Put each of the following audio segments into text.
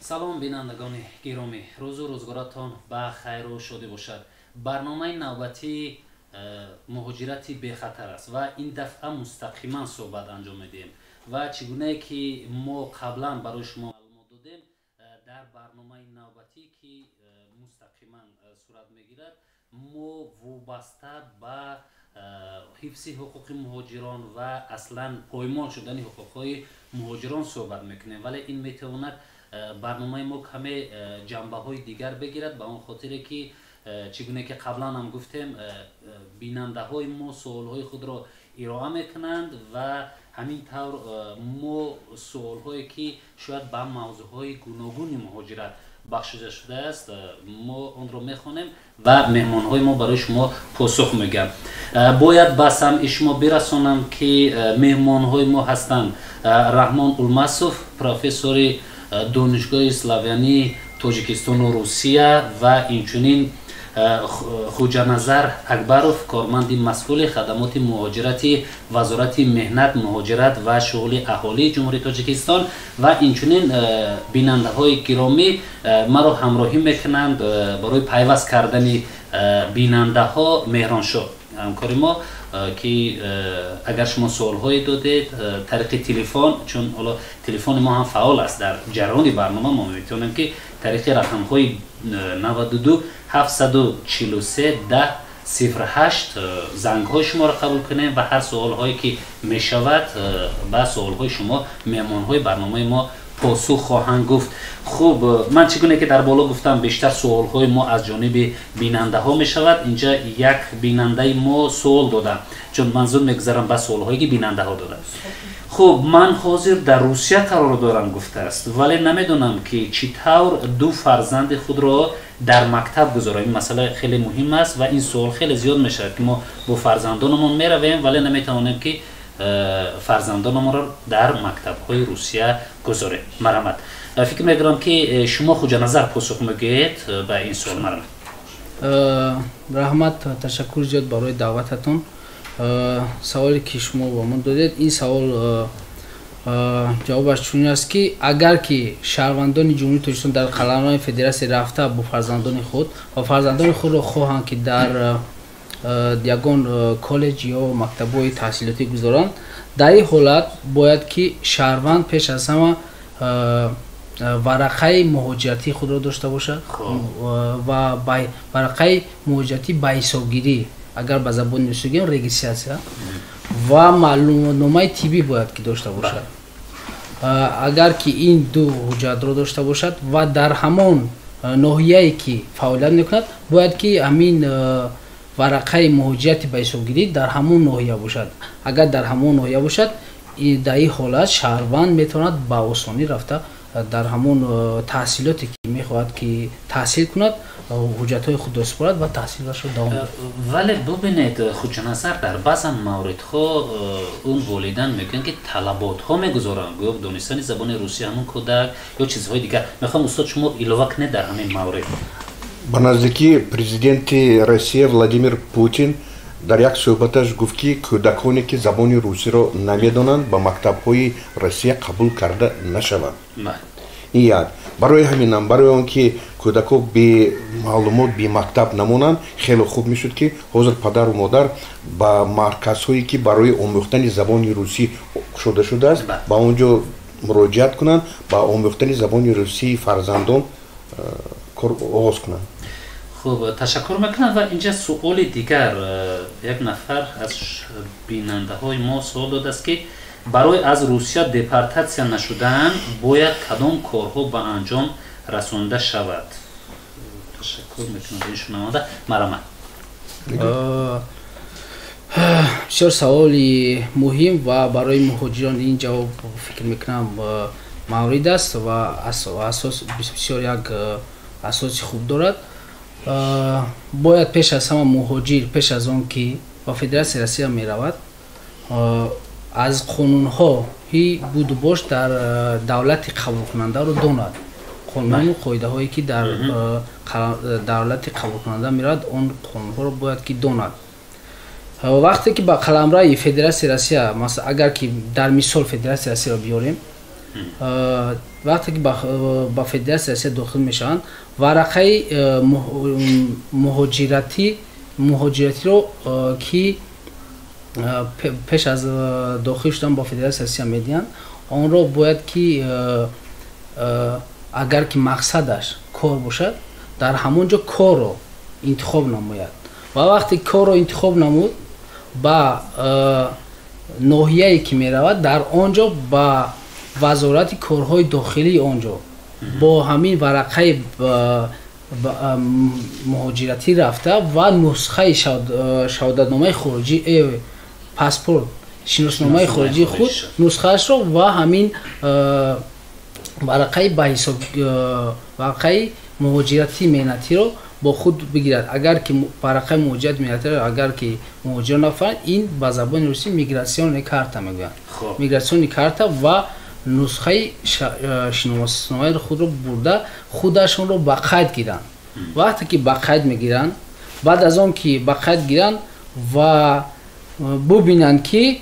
салом бинандагони гиромӣ, рӯзу рӯзгоратон ба хайру шодӣ бошад. Барномаи навбатӣ муҳоҷирати бехатар аст ва ин дафъа мустақиман суҳбат анҷом медиҳем ва чӣ гунае ки мо қаблан барои шумо маълумот додем, дар барномаи навбатӣ ки мустақиман сурат мегирад, мо вобаста ба ҳифзи ҳуқуқи муҳоҷирон ва аслан поймол шудани ҳуқуқҳои муҳоҷирон суҳбат мекунем, вале ин метавонад барномаи мо каме ҷанбаҳои дигар бигирад, ба он хотире ки чӣ гуне ки қаблан ҳам гуфтем, бинандаҳои мо суолҳои худро ироа мекунанд ва ҳамин тавр мо суолҳое ки шояд ба мавзӯъҳои гуногуни муҳоҷират бахшида шудааст, мо онро мехонем ва меҳмонҳои мо барои шумо посух мегӯянд. Бояд ба самъи шумо бирасонам ки меҳмонҳои мо ҳастанд Раҳмон Улмасов, профессори донишгоҳи славянии Тоҷикистону Русия ва инчунин Хуҷаназар Акбаров, корманди масъули хадамоти муҳоҷирати Вазорати меҳнат, муҳоҷират ва шуғули аҳолии Ҷумҳурии Тоҷикистон ва инчунин бинандаҳои гиромӣ маро ҳамроҳӣ мекунанд барои пайваст кардани бинандаҳо Меҳроншо ҳамкори мо, ки агар шумо суолҳое додед тариқи телефон, чун ҳоло телефони мо ҳам фаъол аст, дар ҷараёни барнома мо метавонем ки тариқи рақамҳои 92 743 10 08 зангҳои шуморо қабул кунем ва ҳар суолҳое ки мешавад ба суолҳои шумо меҳмонҳои барномаи мо посух хоҳанд гуфт. Хуб, ман чӣ гуне ки дар боло гуфтам, бештар суолҳои мо аз ҷониби бинандаҳо мешавад. Инҷа як бинандаи мо суол дода, чун ман зуд мегузарам ба суолҳое ки бинандаҳо дода. Хуб, ман ҳозир дар Русия қарор дорам гуфтааст, вале намедонам ки чӣ тавр ду фарзанди худро дар мактаб гузорам. Ин масъала хеле муҳим аст ва ин суол хеле зиёд мешавад ки мо бо фарзандонамон меравем, вале наметавонем ки фарзандонамонро дар мактабҳои Русия гузорем. Марамат. Фикр мекунам ки шумо хуҷаназар посух мегӯед ба ин суол. Марамат. Раҳмат, ташаккур зиёд барои даъвататон. Саволе ки шумо ба ман додед, ин савол ҷавобаш чунин аст ки агар ки шаҳрвандони Ҷумҳурии Тоҷикистон дар қаламрои федератсия рафта бо фарзандони худ ва фарзандони худро хоҳанд ки дар ягон коллеҷ ё мактабҳои таҳсилотӣ гузоранд, дар ин ҳолат бояд ки шаҳрванд пеш аз ҳама варақаи муҳоҷиратии худро дошта бошад ва варақаи муҳоҷиратӣ ба ҳисобгирӣ, агар ба забони русӣ гӯем регистрация, ва маълумотномаи тиббӣ бояд ки дошта бошад. Агар ки ин ду ҳуҷҷатро дошта бошад ва дар ҳамон ноҳияе ки фаъолият мекунад, бояд ки ҳамин варақаи муҳоҷирати ба ҳисобгирӣ дар ҳамон ноҳия бошад. Агар дар ҳамон ноҳия бошад, дар ин ҳолат шаҳрванд метавонад ба осонӣ рафта дар ҳамон таҳсилоте ки мехоҳад ки таҳсил кунад, ҳуҷҷатҳои худро супорад ва таҳсилашро давом диҳад. Вале бубинед, хуҷаназар, дар баъзан мавридҳо он волидайн мегӯянд ки талаботҳо мегузоранд, гӯё донистани забони русӣ ҳамон кӯдак ё чизҳои дигар. Мехоҳам устод шумо илова кунед дар ҳамин маврид. Ба наздикӣ президенти Россия Владимир Путин дар як суҳбаташ гуфт ки кӯдаконе ки забони русиро намедонанд ба мактабҳои Россия қабул карда нашаванд. Ин як. Барои ҳаминам, барои он ки кӯдакҳо бе маълумот, бе мактаб намонанд, хеле хуб мешуд ки ҳозир падару модар ба марказҳое ки барои омӯхтани забони русӣ кушода шудааст, ба он ҷо муроҷиат кунанд, ба омӯхтани забони русии фарзандон кор оғоз кунанд. Хуб, ташаккур мекунам ва инҷа суоли дигар, як нафар аз бинандаҳои мо суол додааст ки барои аз Русия депортатсия нашудан бояд кадом корҳо ба анҷом расонида шавад? Ташаккур мекунам ба ин шунаванда. Марамат. бисёр саволи муҳим ва барои муҳоҷирон ин ҷавоб фикр мекунам маврид аст ва асос бисёр як асоси хуб дорад. Бояд пеш аз ҳама муҳоҷир, пеш аз он ки ба Федератсияи Россия меравад, аз қонунҳои буду бош дар давлати қабулкунандаро донад. Қонуну қоидаҳое ки дар давлати қабулкунанда меравад, он қонунҳоро бояд ки донад. Вақте ки ба қаламраи Федератсияи Россия, агар ки дар мисол Федератсияи Россияро биёрем, вақте ки ба федератсияи Россия дохил мешаванд варақаи муҳоҷиратиро ки пеш аз дохил шудан ба федератсияи Россия медиҳанд онро бояд ки агар ки мақсадаш кор бошад дар ҳамон ҷо корро интихоб намояд ва вақте корро интихоб намуд ба ноҳияе ки меравад дар он ҷо ба вазорати корҳои дохилии он ҷо бо ҳамин варақаи муҳоҷиратӣ рафта ва нусхаи шаҳодатномаи хориҷӣ паспорт шиносномаи хориҷии худ нусхаашро ва ҳамин варақаи ба ҳисоб варақаи муҳоҷирати меҳнатиро бо худ бигирад агар ки варақаи муҳоҷирати меҳнатиро агар ки муҳоҷир нафаранд ин ба забони русӣ мигратсиони карта мегӯянд мигратсиони карта ва нусхаи шиносномаи худро бурда худашонро ба қайд гиранд вақте ки ба қайд мегиранд баъд аз он ки ба қайд гиранд ва бубинанд ки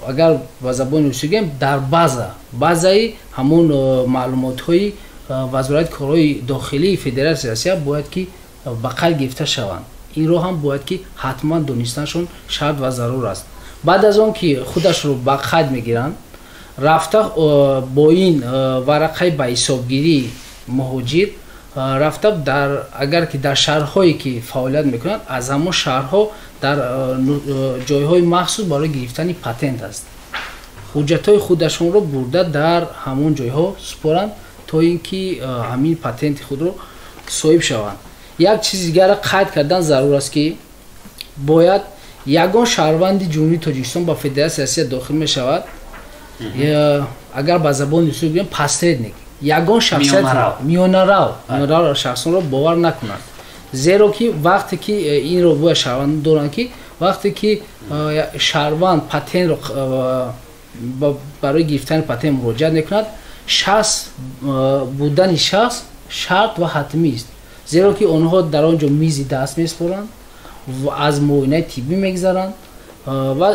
агар ба забони русӣ гӯем дар базаи ҳамон маълумотҳои вазорати корҳои дохилии федератсияи Россия бояд ки ба қайд гирифта шаванд инро ҳам бояд ки ҳатман донистанашон шарт ва зарур аст баъд аз он ки худашро ба қайд мегиранд рафта бо ин варақаи ба ҳисобгирии муҳоҷир рафта агар ки дар шаҳрҳое ки фаъолият мекунанд аз ҳамон шаҳрҳо дар ҷойҳои махсус барои гирифтани патент аст ҳуҷҷатҳои худашонро бурда дар ҳамон ҷойҳо супоранд то ин ки ҳамин патенти худро соҳиб шаванд як чизи дигаро қайд кардан зарур аст ки бояд ягон шаҳрванди ҷумҳурии тоҷикистон ба федератсияи Россия дохил мешавад агар ба забони русӣ бигӯем посредник ягон шахсият миёнарав шахсонро бовар накунад зеро ки вақте ки инро бояд шаҳрванд доранд ки вақте ки шаҳрванд патентро барои гирифтани патент муроҷиат мекунад шахс будани шахс шарт ва ҳатмист зеро ки онҳо дар он ҷо мизи даст месупоранд аз муоинаи тиббӣ мегзаранд ва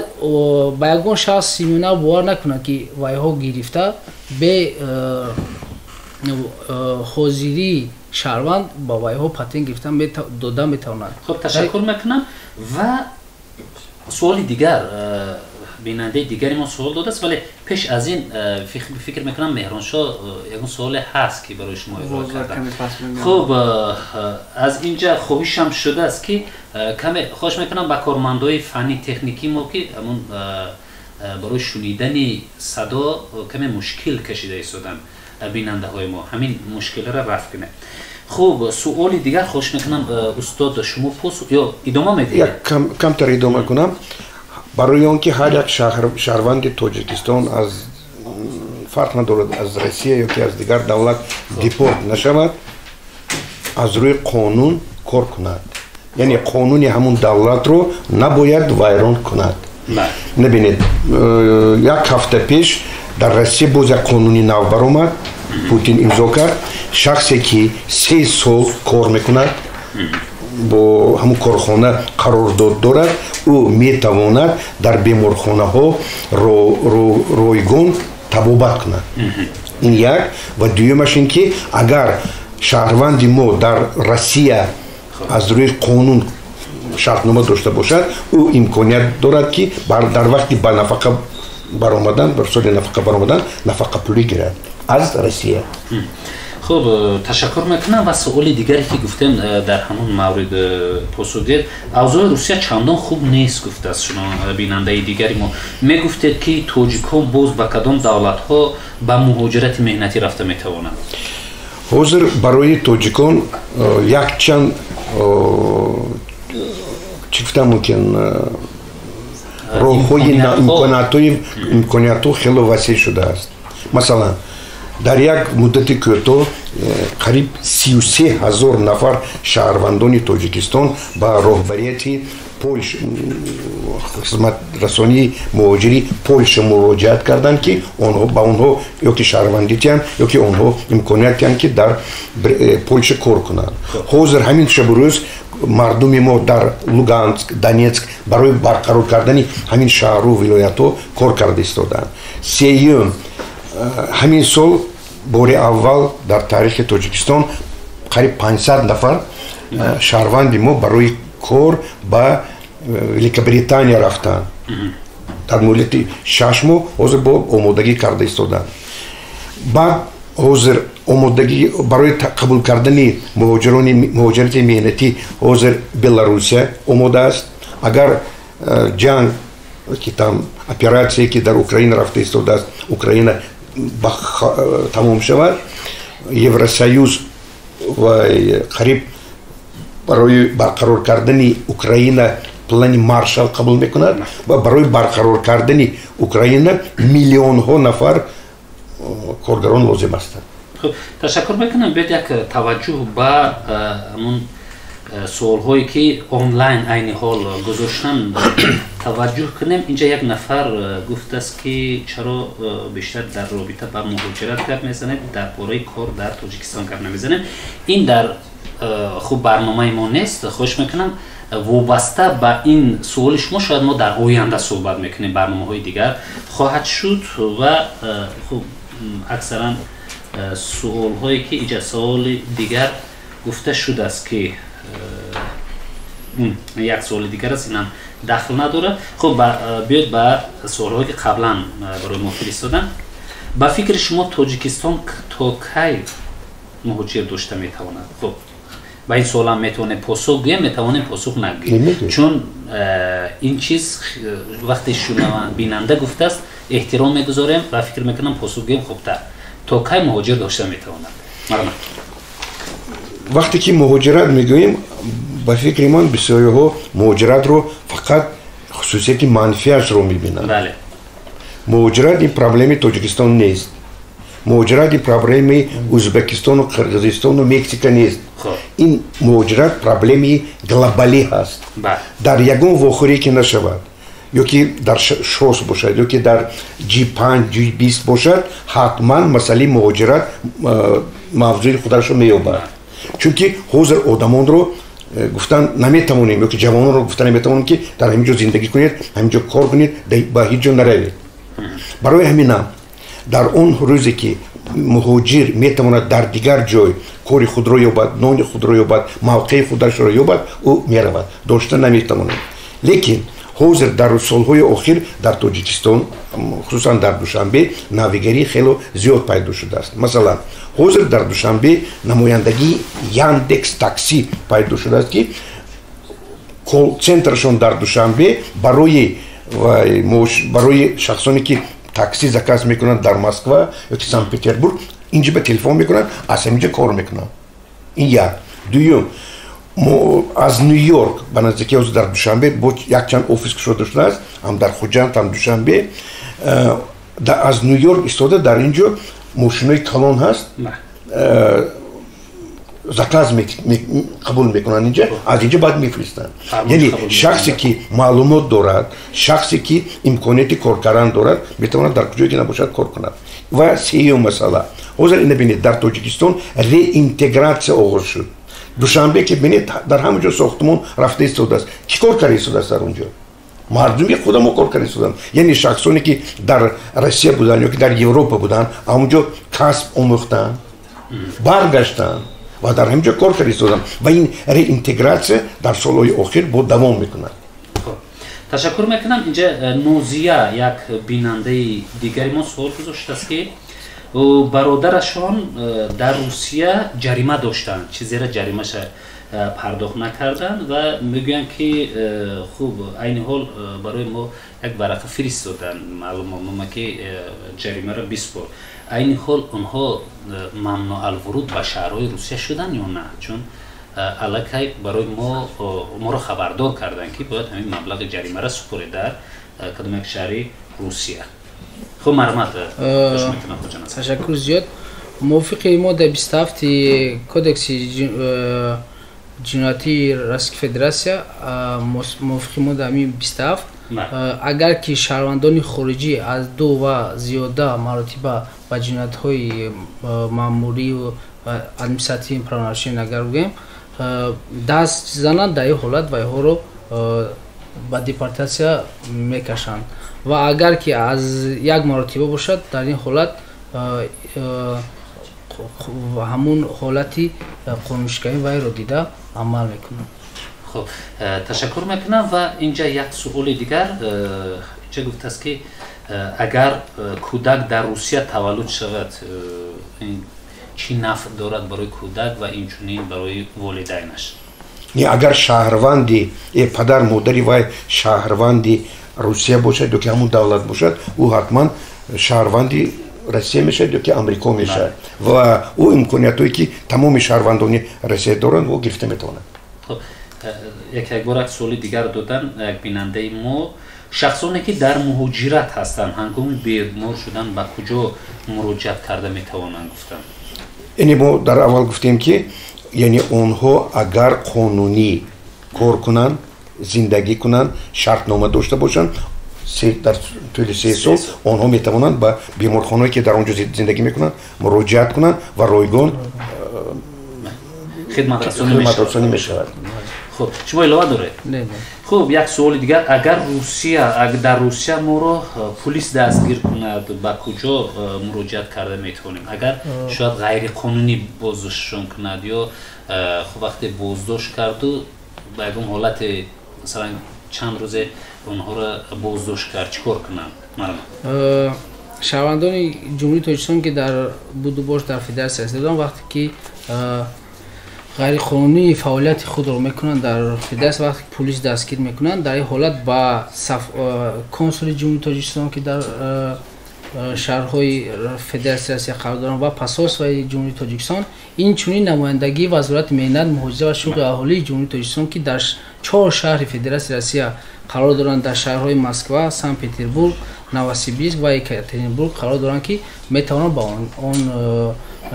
ба ягон шахс симиёнав бовар накунад ки вайҳо гирифта бе ҳозирии шаҳрванд ба вайҳо патент гирифта дода метавонад. Хуб, ташаккур мекунам ва суоли дигар бинандаи дигари мо суол додааст, вале пеш аз ин фикр мекунам Меҳроншоҳ ягон суоле ҳаст ки барои шумо ирода кардам. Хуб, аз инҷа хоҳишам шудааст ки каме хоҳиш мекунам ба кормандои фанни техникӣ мо ки ҳамон барои шунидани садо каме мушкил кашида истоданд бинандаҳои мо ҳамин мушкилро рафт кунем. Хуб, суоли дигар хоҳиш мекунам устод шумо ё идома медиҳед? Камтар идома кунам. барои он ки ҳар як шаҳрванди тоҷикистон аз фарқ надорад аз Россия ё ки аз дигар давлат депорт нашавад аз рӯи қонун кор кунад, яъне қонуни ҳамун давлатро набояд вайрон кунад. Набинед, як ҳафта пеш дар Россия боз як қонуни нав баромад, Путин имзо кард, шахсе ки 3 сол кор мекунад бо ҳамун корхона қарордод дорад, ӯ метавонад дар беморхонаҳо ройгон табобат кунад. Ин як. Ва дуюмаш ин ки агар шаҳрванди мо дар Россия аз рӯи қонун шартнома дошта бошад, ӯ имконият дорад ки дар вақти ба нафақа баромадан, бар соли нафақа баромадан, нафақа пулӣ гирад аз Россия. Хуб, ташаккур мекунам ва суоли дигаре ки гуфтем дар ҳамон маврид посух диҳед. Авзои Русия чандон хуб нест гуфтааст шумо бинандаи дигари мо. Мегуфтед ки тоҷикҳо боз ба кадом давлатҳо ба муҳоҷирати меҳнатӣ рафта метавонанд? ҳозир барои тоҷикон якчанд чӣ гуфтам мумкин роҳҳои имкониятҳо хеле васеъ шудааст. Масалан, дар як муддати кӯтоҳ қариб 33 000 нафар шаҳрвандони тоҷикистон ба роҳбарияти хизматрасонии муҳоҷири Польша муроҷиат карданд ки ба онҳо ё ки шаҳрвандӣ диҳанд ё ки онҳо имконият диҳанд ки дар Польша кор кунанд. ҳозир ҳамин шабрӯз мардуми мо дар Луганск, Донецк барои барқарор кардани ҳамин шаҳру вилоятҳо кор карда истодаанд. Сеюм ҳамин сол бори аввал дар таърихи тоҷикистон қариб 500 нафар шаҳрванди мо барои кор ба великобритания рафтанд дар муддати 6 моҳ ҳозир бо омодагӣ карда истоданд баъд ҳозир омодагӣ барои қабул кардани муҳоҷирати меҳнатӣ ҳозир беларусия омода аст агар ҷанг ки там оператсие ки дар украина рафта истодааст украина тамом шавад евросоюз ва қариб барои барқарор кардани украина плани маршал қабул мекунад ва барои барқарор кардани украина миллионҳо нафар коргарон лозим астанд. Ташаккур мекунам. Бед як таваҷҷӯҳ ба ҳамун суолҳое ки онлайн айни ҳол гузоштан таваҷҷӯҳ кунем. Инҷа як нафар гуфтааст ки чаро бештар дар робита ба муҳоҷират гап мезанед, дар бораи кор дар Тоҷикистон гап намезанем. Ин дар хуб барномаи мо нест. хоҳиш мекунам вобаста ба ин суоли шумо шояд мо дар оянда суҳбат мекунем, барномаҳои дигар хоҳад шуд ва хуб аксаран суолҳое ки иҷа суоли дигар гуфта шудааст ки як суоли дигар аст, инам дахл надорад. хуб биёед ба суолҳое ки қаблан барои мо фиристоданд. ба фикри шумо Тоҷикистон то кай муҳоҷир дошта метавонад? хуб ба ин суолам метавонем посух гӯем, метавонем посух нагӯем, чун ин чиз вақте бинанда гуфтааст эҳтиром мегузорем ва фикр мекунам посух гӯем хубтар. то кай муҳоҷир дошта метавонад? марҳамат. вақте ки муҳоҷират мегӯем, ба фикри ман бисёриҳо муҳоҷиратро фақат хусусияти манфиашро мебинанд. муҳоҷират ин проблеми Тоҷикистон нест. муҳоҷират ин проблеми Ӯзбекистону Қирғизистону Мексика нест. ин муҳоҷират проблеми глобалӣ ҳаст. дар ягон вохӯрие ки нашавад, ёки дар шос бошад, ёки дар G5, G20 бошад, ҳатман масъалаи муҳоҷират мавзӯи хударашро меёбад. чунки ҳозир одамонро гуфтан наметавонем, ёки ҷавононро гуфтан наметавонем ки дар ҳамин ҷо зиндагӣ кунед, ҳамин ҷо кор кунед, ба ҳеҷ ҷо наравед. барои ҳаминам дар он рӯзе ки муҳоҷир метавонад дар дигар ҷой кори худро ёбад, нони худро ёбад, мавқеи хударашро ёбад, ӯ меравад, дошта наметавонад. лекин ҳозир дар солҳои охир дар Тоҷикистон, хусусан дар Душанбе, навигарӣ хело зиёд пайдо шудааст. масалан ҳозир дар Душанбе намояндагии Яндекс такси пайдо шудааст ки колл-центрашон дар Душанбе барои шахсоне ки такси заказ мекунанд дар Москва ёки Санкт Петербург, инҷа ба телефон мекунанд, аз ҳаминҷа кор мекунанд. ин як. дуюм, аз Нью-Йорк ба наздикии ҳозир дар Душанбе бо якчанд офис кушода шудааст, ҳам дар Хуҷанд, ҳам Душанбе. аз Нью-Йорк истода дар ин ҷо мошинои калон ҳаст, заказ қабул мекунанд инҷа, аз инҷа баъд мефиристанд. яъне шахсе ки маълумот дорад, шахсе ки имконияти кор кардан дорад, метавонад дар куҷое ки набошад кор кунад. ва сеюм масъала, ҳозир ина бинед, дар Тоҷикистон реинтегратсия оғоз шуд. Душанбе ки бинед дар ҳама ҷо сохтмон рафта истодааст. чӣ кор карда истодааст дар он ҷо? мардуми худамо кор карда истоданд. яъне шахсоне ки дар Россия буданд ёки дар Европа буданд, ҳамонҷо касб омӯхтанд, баргаштанд ва дар ҳамин ҷо кор карда истоданд ва ин реинтегратсия дар солҳои охир бо давом мекунад. ташаккур мекунам. инҷа Нозия, як бинандаи дигари мо суол гузоштааст ки бародарашон дар Русия ҷарима доштанд, чизера ҷаримаша пардохт накарданд ва мегӯянд ки хуб айни ҳол барои мо як варақа фиристоданд, маълумотнома ки ҷаримаро бисбор. айни ҳол онҳо мамнуъалвуруд ба шаҳрҳои Русия шуданд ё на? чун аллакай барои моро хабардор карданд ки бояд ҳамин маблағи ҷаримаро супоред дар кадом як шаҳри Русия. хуб марҳамат. ташаккур зиёд. мувофиқи мо дар 27 кодекси ҷиноятии Российской Федератсия, мувофиқи мо дар 27 агар ки шаҳрвандони хориҷӣ аз 2 ва зиёда маротиба ба ҷиноятҳои маъмурӣ ва административӣ правонарушение агар гӯем даст зананд, дар ин ҳолат вайҳоро ба депортатсия мекашанд. ва агар ки аз як маротиба бошад, дар ин ҳолат ҳамун ҳолати қонуншикавӣ вайро дида амал мекунанд. خب تشکر میکنم و اینجا یک سوال دیگر چه گفته است که اگر کودک در روسیه تولد شود این چی نفع دارد برای کودک و اینچنین برای والدینش؟ اگر شهروندی پدر مادری وای شهروندی روسیه باشد یا که همون دولت باشد او حتما شهروندی روسیه میشه یا که آمریکا میشه و او امکانیتایی که تمام شهروندان روسیه دارن او گرفته میتونه. خب یک بار سوال دیگر دادن یک بیننده ما شخصانی که در مهاجرت هستند هنگام بیمار شدن به کجا مراجعت کرده میتوانند گفتن؟ یعنی ما در اول گفتیم که یعنی اونها اگر قانونی کار کنن زندگی کنن شرطنامه داشته باشن در طول 3 سال اونها میتوانند به بیمارخانه‌ای که در اونجا زندگی میکنن مراجعت کنن و رایگان خدمت رسانی میشود. خب شما علاوه داره؟ نه. خب یک سوال دیگر اگر در روسیه ما رو پلیس دستگیر کند به کجا مراجعت کرده میتونیم؟ اگر شاید غیر قانونی بازداشتشون کند یا خب وقتی بازداشت کرد و به اون حالت مثلا چند روزه اونها رو بازداشت کرد چیکار کنن؟ شهروندان جمهوری تاجیکستان که در بود و باش در فدراسیون هستند وقتی که غیر قانونی فعالیت خود را میکنند در فدراسیون وقتی پلیس دستگیر میکنند در این حالت با کنسول جمهوری تاجیکستان که در شهرهای فدراسیون قرار دارند و پاسپورت جمهوری تاجیکستان این چنین نمایندگی وزارت مهنت مهاجرت و شغل اهالی جمهوری تاجیکستان که در 4 شهر فدراسیون روسیه قرار دارند در شهرهای مسکو، سن پترزبورگ، نووسیبیرسک و یکاترینبورگ قرار دارند که میتوانند با اون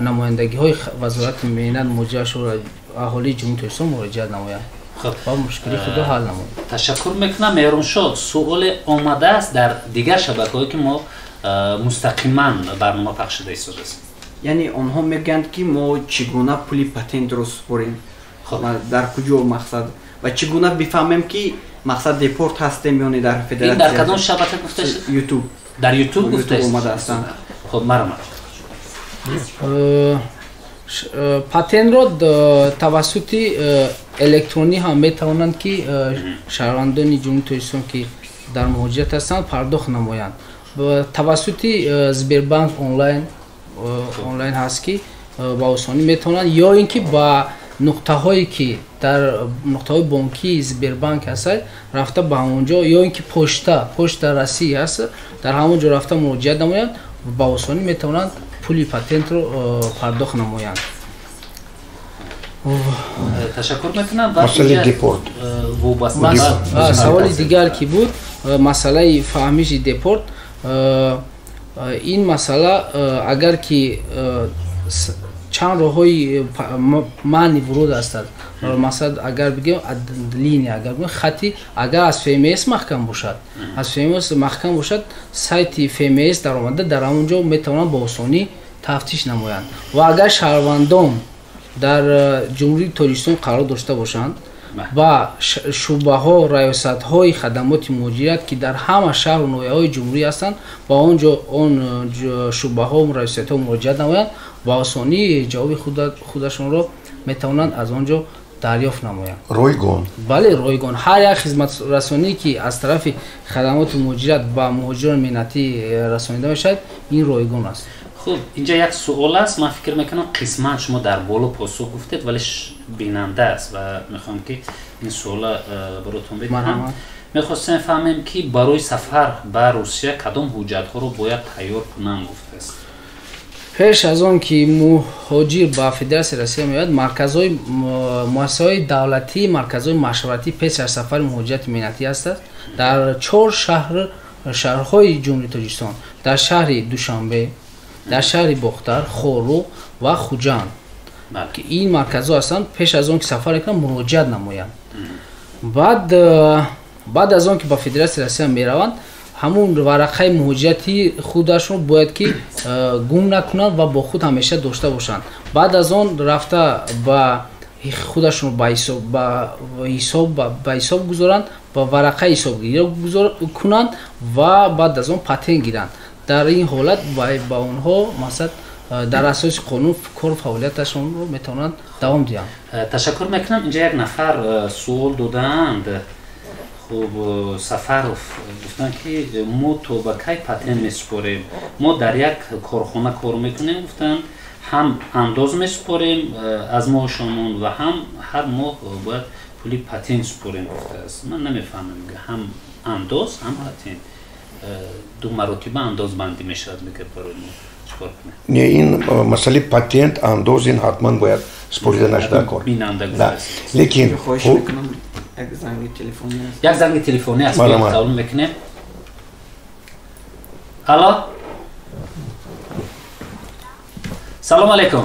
نمایندگی های وزارت مهنت مهاجرت و شغل اهالی جمهوری تاجیکستان مراجعت نمایند. خب با مشکلی خود حل نمایند. تشکر میکنم. مهران شاه سوال آمده است در دیگر شبکه‌هایی که ما مستقیما برنامه پخش شده است. یعنی آنها میگن که ما چگونه پول پاتنت درست بریم در کجا مقصد و چگونه بفهمیم که مقصد دیپورت هستیم یعنی در فدراسیون. این در کدام شبکه گفته شد؟ یوتیوب. در یوتیوب گفته است. خب مرحبا. پاتنت را توسط الکترونی هم میتوانند که شهروندان جمهوری تاجیکستان که در مهاجرت هستند پرداخت نمایند. توسط سبربانک آنلاین هست که با آسانی میتونند یا اینکه با نقطه هایی که در نقطه های بانکی سبربانک هست رفته به اونجا یا اینکه پشت رسی هست در همونجا رفته مراجعت نمایند و با آسانی میتونند پول پاتنت رو پرداخت نمایند. تشکر میکنم. مسئله دیپورت سوال دیگر کی بود مسئله فهمیش دیپورت. این مسئله اگر که چند راههای معنی ورود هستند مثلا اگر بگیم لینی اگر بگیم خطی اگر از FMS محکم باشد از FMS محکم باشد سایت FMS در آمده در اونجا میتوانند با آسانی تفتیش نمایند و اگر شهروندان در جمهوری تاجیکستان قرار داشته باشند و شعبه ها ریاست های خدمات مهاجرت که در همه شهر و ناحیه های جمهوری هستند با اونجا اون شعبه ها و ریاست ها مراجعت نمایند با آسانی جواب خودشون رو میتوانند از اونجا دریافت نمایند. رایگان. بله رایگان. هر یک خدمت رسانی که از طرف خدمات مهاجرت با مهاجران مهنتی رسانیده میشد این رایگان است. خب اینجا یک سوال است. من فکر میکنم قسمت شما در بالا پاسخ گفتید ولی بیننده است و میخوام که این سوال براتون بگم. میخواستم فهمم که برای سفر به روسیه کدام حجت ها رو باید تیار کنم گفته است. پیش از آن که مهاجر به فدراسیون روسیه میاد مرکزهای مؤسسه‌های دولتی مرکزهای مشورتی پیش از سفر مهاجرت مهنتی است در 4 شهرهای جمهوری تاجیکستان در شهر دوشنبه در شهر بختر، خورو و خوجان که این مرکزها هستند پیش از آن که سفر کنند مراجعت نمایند. بعد از آن که به فدراسیون روسیه میروند همون ورقه مهاجرتی خودشون باید که گم نکنند و با خود همیشه داشته باشند. بعد از آن رفته با خودشون به حساب گذارند با ورقه حساب گیری کنند و بعد از آن پاتنت گیرند. дар ин ҳолат ба онҳо масалан дар асоси қонун кор фаъолияташонро метавонанд давом диҳанд. Ташаккур мекунам. Инҷа як нафар суол доданд. خب سفرов گفتن که ما تو با کی پاتنت میسپاریم ما در یک کارخانه کار میکنیم گفتن هم انداز میسپاریم از ماهشون و هم هر ماه باید پولی پاتنت سپاریم گفته است من نمیفهمم هم انداز هم پاتنت دو مراتبه انداز بندی میشود میگه برای ما چیکار کنیم نه این مسئله پاتنت انداز این حتما باید سپرده نشده کار بیننده گذاشت لیکن یک زنگ تلفنی است. یک زنگ تلفنی است که قبول میکنه. الو. سلام علیکم.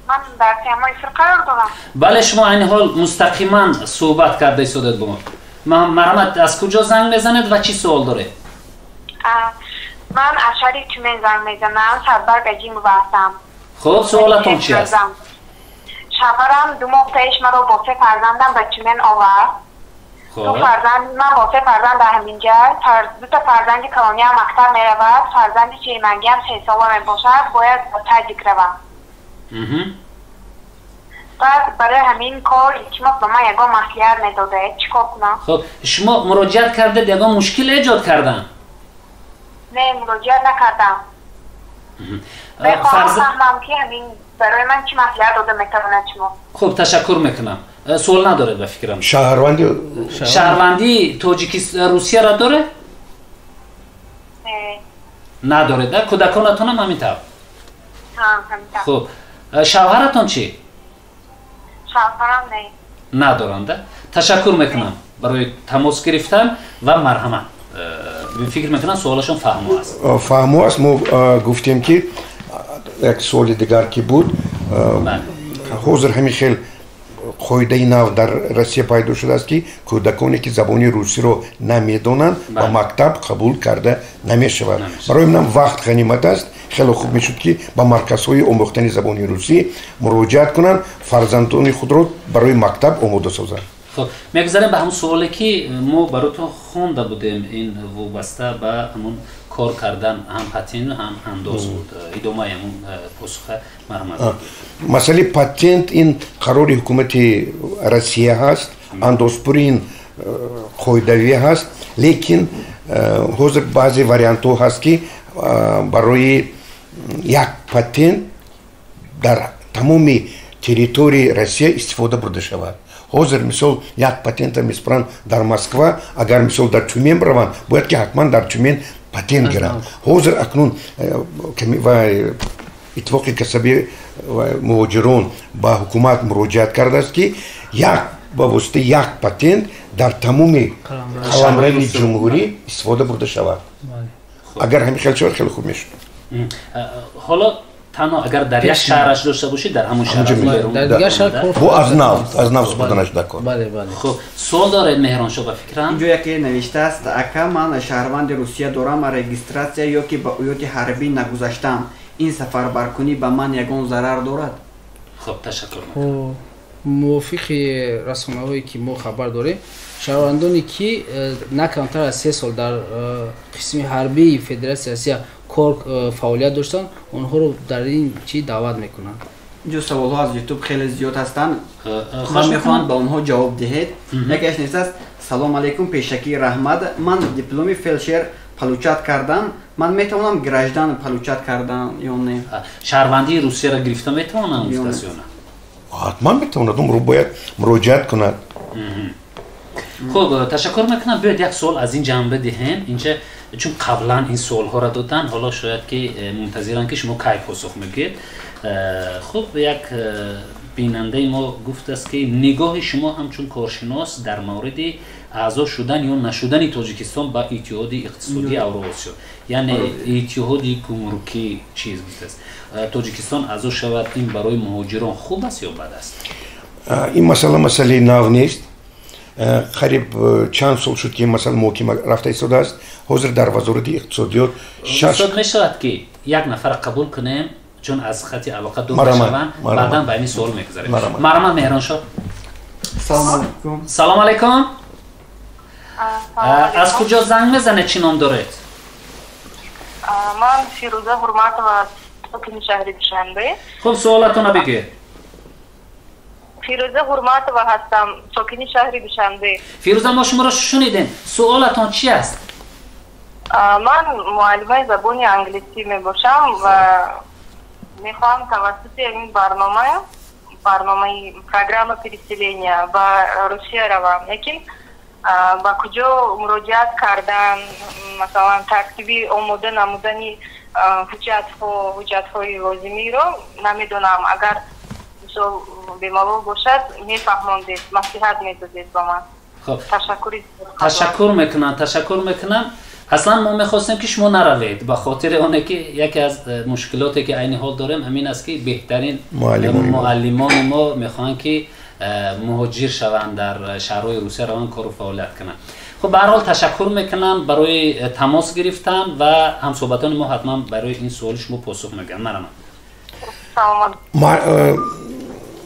من در تیمای قرار دارم. بله شما این حال مستقیما صحبت کرده شدید با ما. مرحمت از کجا زنگ میزنید و چی سوال داره؟ من اشاری تیمن زنگ میزنم سربر گجیم هستم. خب سوالتون چی است؟ شوهرم 2 ماه پیش مرا با 3 فرزندم به چمن آورد. 2 فرزند من با 3 فرزند در همینجا 2 تا فرزند کلانی هم مکتب میرود فرزندی که منگی هم 3 ساله می باشد باید با تاجیک روم. بعد برای همین کار حکومت به من یگان مسئولیت میداده چیکار کنم؟ خب شما مراجعت کردید یگان مشکل ایجاد کردن؟ نه مراجعت نکردم. بخواهم فهمم که همین برای من چی مسئولیت داده میتواند شما؟ خب تشکر میکنم. سوال نداره به فکرم. شهروندی روسیه را داره؟ نه. نداره ده؟ کودکانتون هم همین طور؟ ها همین طور. خب شوهرتون چی؟ شوهرم نه. ندارن ده؟ تشکر میکنم برای تماس گرفتن و مرحمت. فکر میکنم سوالشون فهمو است. فهمو است ما گفتیم که یک سوال دیگر که بود حاضر همین خیلی قاعده نو در روسیه پیدا شده است که کودکانی که زبان روسی رو نمیدونند با مکتب قبول کرده نمیشوند. برای من وقت غنیمت است خیلی خوب میشد که با مرکزهای آموختن زبان روسی مراجعت کنند فرزندان خود رو برای مکتب آماده سازند. خب میگذاریم به همون سوالی که ما براتون خونده بودیم این وابسته به همون کار کردن هم پاتنت هم انداز بود ادامه همون پاسخ مرحمت مسئله پاتنت این قرار حکومت روسیه هست اندازپوری این قاعدوی هست لیکن حاضر بعضی واریانت ها هست که برای یک پاتنت در تمام تریتوری روسیه استفاده برده شود. حاضر مثال یک پاتنت میسپرند در مسکو اگر مثال در تیومن بروند باید که حتما در تیومن پاتنت گیرند. حاضر اکنون و اتفاق کسبی مهاجران با حکومت مراجعت کرده است که یک با واسطه یک پاتنت در تمام قلمرو جمهوری استفاده برده شود. اگر همین خیلی شود خیلی خوب میشد. حالا تنها اگر در یک شهرش داشته باشید در همون شهر در دیگر شهر و از نو استفاده نشده کن. بله بله. خب سوال داره مهران شو به فکرم اینجا یکی نوشته است اکا من شهروند روسیه دارم رجیستراسیا یا که با اویوتی حربی نگذاشتم این سفر برکنی به من یگان ضرر دارد؟ خب تشکر میکنم. موافق رسانه‌هایی که ما خبر داریم شهروندانی که نه کمتر از 3 سال در قسم حربی فدراسیون روسیه کار فعالیت داشتن اونها رو در این چی دعوت میکنن. اینجا سوال ها از یوتیوب خیلی زیاد هستند. من میخوام به اونها جواب دهید. یکیش نیست است سلام علیکم پیشکی رحمت من دیپلمی فلشر پلوچت کردم من میتونم گراجدان پلوچت کردن یا نه؟ شهروندی روسیه را گرفته میتونم استاسیون؟ حتما میتوند اون رو باید مراجعت کند. خب تشکر میکنم. بیاید یک سوال از این جنبه دهیم اینجا چون قبلا این سوال ها را دادن حالا شاید که منتظرن که شما کی پاسخ میگید. خب یک بیننده ما گفت است که نگاه شما همچون کارشناس در مورد اعضا شدن یا نشدن تاجیکستان با اتحاد اقتصادی اوراسیا یعنی اتحاد گمرکی چیز گفته است تاجیکستان اعضا شود این برای مهاجران خوب است یا بد است؟ این مسئله نو نیست. قریب چند سال شد که مثلا محکمه رفته ایستاده است. حاضر در وزارت اقتصادیات استاد میشود که یک نفر قبول کنیم چون از خط علاقه دور بشوند بعدا به این سوال میگذاریم. مرحمت مهران شاه. سلام علیکم. سلام علیکم. از کجا زنگ میزنه چی نام دارید؟ من فیروزه حرمتова ساکن شهر دوشنبه. خب سوالتون رو بگید. فیروزه حرمتова هستم ساکن شهر دوشنبه. فیروزه ما شما رو شنیدیم. سوالتون چی است؟ من معلمه زبان انگلیسی می باشم و میخوام توسط این برنامه پروگرام переселения و روسیه روم. لیکن با کجا مراجعت کردن، مثلا ترتیبی آماده نمودنی حجت‌های لازمی رو نمیدونم. اگر به معلوم باشد میفهماندید، نصیحت میدادید با من. خب تشکر میکنم. اصلا ما میخواستیم که شما نروید، به خاطر اونه که یکی از مشکلاتی که عین حال داریم همین است که بهترین معلمان ما میخوان که مهاجر شوند در شهرهای روسیه روان کار و فعالیت کنند. خب به هر حال تشکر میکنم برای تماس گرفتن و همصحبتان ما حتما برای این سوال شما پاسخ میگن.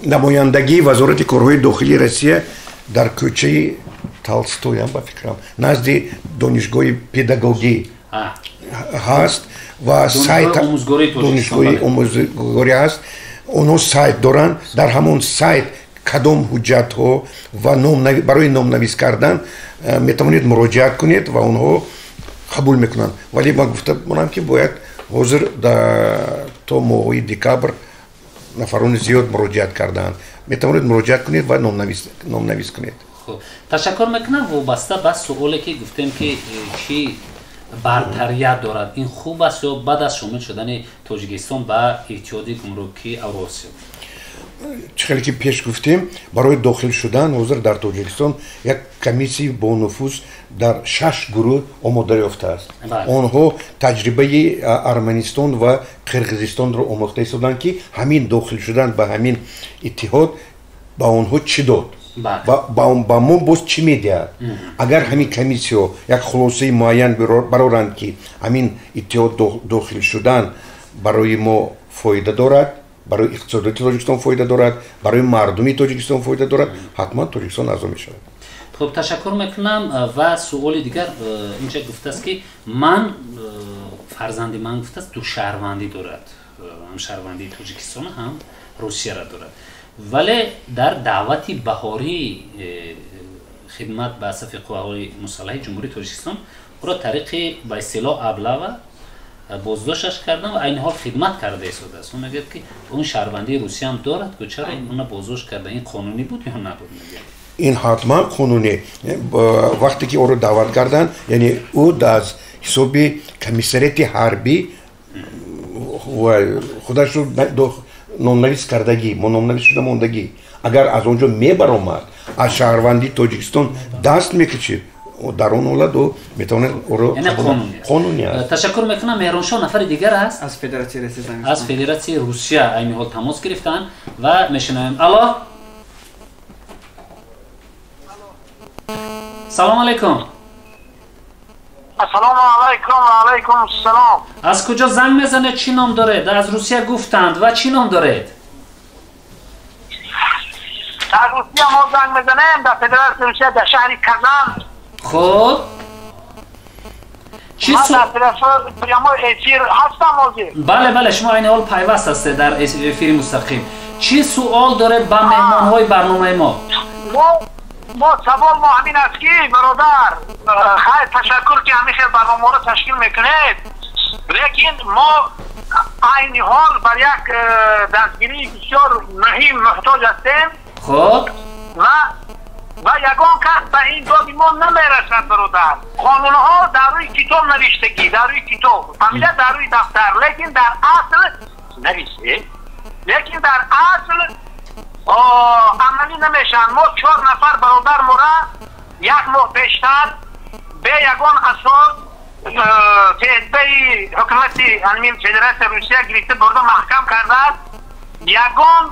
نمایندگی وزارت کارهای داخلی روسیه در کوچه تالستوی هم با فکرم نزد دانشگاه پداگوژی هست و سایت دانشگاه آموزگاری هست. اونها سایت دارن، در همون سایت کدام حجت ها و برای نامنویس کردن میتوانید مراجعت کنید و اونها قبول میکنن. ولی من گفتم که باید حاضر تا ماه دکبر نفران زیاد مراجعت کردن، میتوانید مراجعت کنید و نامنویس کنید. خب تشکر میکنم. وابسته به سوالی که گفتیم که چی برتریت دارد، این خوب است یا بد است شامل شدن تاجیکستان به اتحاد گمرکی اوراسیا؟ چخیلی که پیش گفتیم برای داخل شدن حاضر در تاجیکستان یک کمیسی با نفوذ در 6 گروه آماده یافته است. آنها تجربه ارمنستان و قرقیزستان را آموخته ایستادند که همین داخل شدن به همین اتحاد با آنها چی داد، با ما باز چی میده. اگر همین کمیسی ها یک خلاصه معین برارند که همین اتحاد داخل شدن برای ما فایده دارد، برای اقتصادی تاجیکستان فایده دارد، برای مردمی تاجیکستان فایده دارد، حتما تاجیکستان اعضا می شود. خب تشکر میکنم. و سوال دیگر اینجا گفته است که من فرزند من گفته است 2 شهروندی دارد، هم شهروندی تاجیکستان هم روسیه را دارد، ولی در دعوت بهاری خدمت به صف قواهای مسلحه جمهوری تاجیکستان او را طریق به اصطلاح ابله بازداشتش کردن و این حال خدمت کرده ایستاده است. اون میگه که اون شهروندی روسیه هم دارد که چرا اون بازداشت کرده، این قانونی بود یا نبود؟ میگه این حتما قانونی. وقتی که او رو دعوت کردن یعنی او از حساب کمیسریت حربی و خودش رو نامنویس کردگی، نامنویس شده موندگی، اگر از اونجا میبرامد از شهروندی تاجیکستان دست میکشید در اون اولاد و میتونه او رو قانونی است. تشکر میکنم. مهرانشاه نفر دیگر است از فدراسیون روسیه، از فدراسیون روسیه این حال تماس گرفتن و میشنویم. الو سلام علیکم. السلام علیکم و علیکم السلام. از کجا زنگ میزنه؟ چی نام دارید؟ از روسیه گفتند و چی نام دارید؟ از روسیه ما زنگ میزنیم در فدراسیون روسیه در شهر کازان. خب من در پریامو افیر هستم موزی. بله شما این حال پیوست هسته در افیر مستقیم. چی سوال دارید با مهمانهای برنامه ما؟ ما سوال ما همین است که برادر خیلی تشکر که همین خیلی برنامه رو تشکیل میکنید، لیکن ما این حال بر یک دستگیری بسیار مهم محتاج هستیم. خب و یگان کس به این دادی ما نمیرسد برادر. قانون ها در روی کتاب نوشتگی، در روی کتاب فهمیده، در روی دفتر، لیکن در اصل نوشته، لیکن در اصل عملی نمیشن. ما 4 نفر برادر مورا یک ماه پیشتر به یگان اساس تحبه حکومتی انمیم فدراسیون روسیه گرفته برده محکم کرده. یگان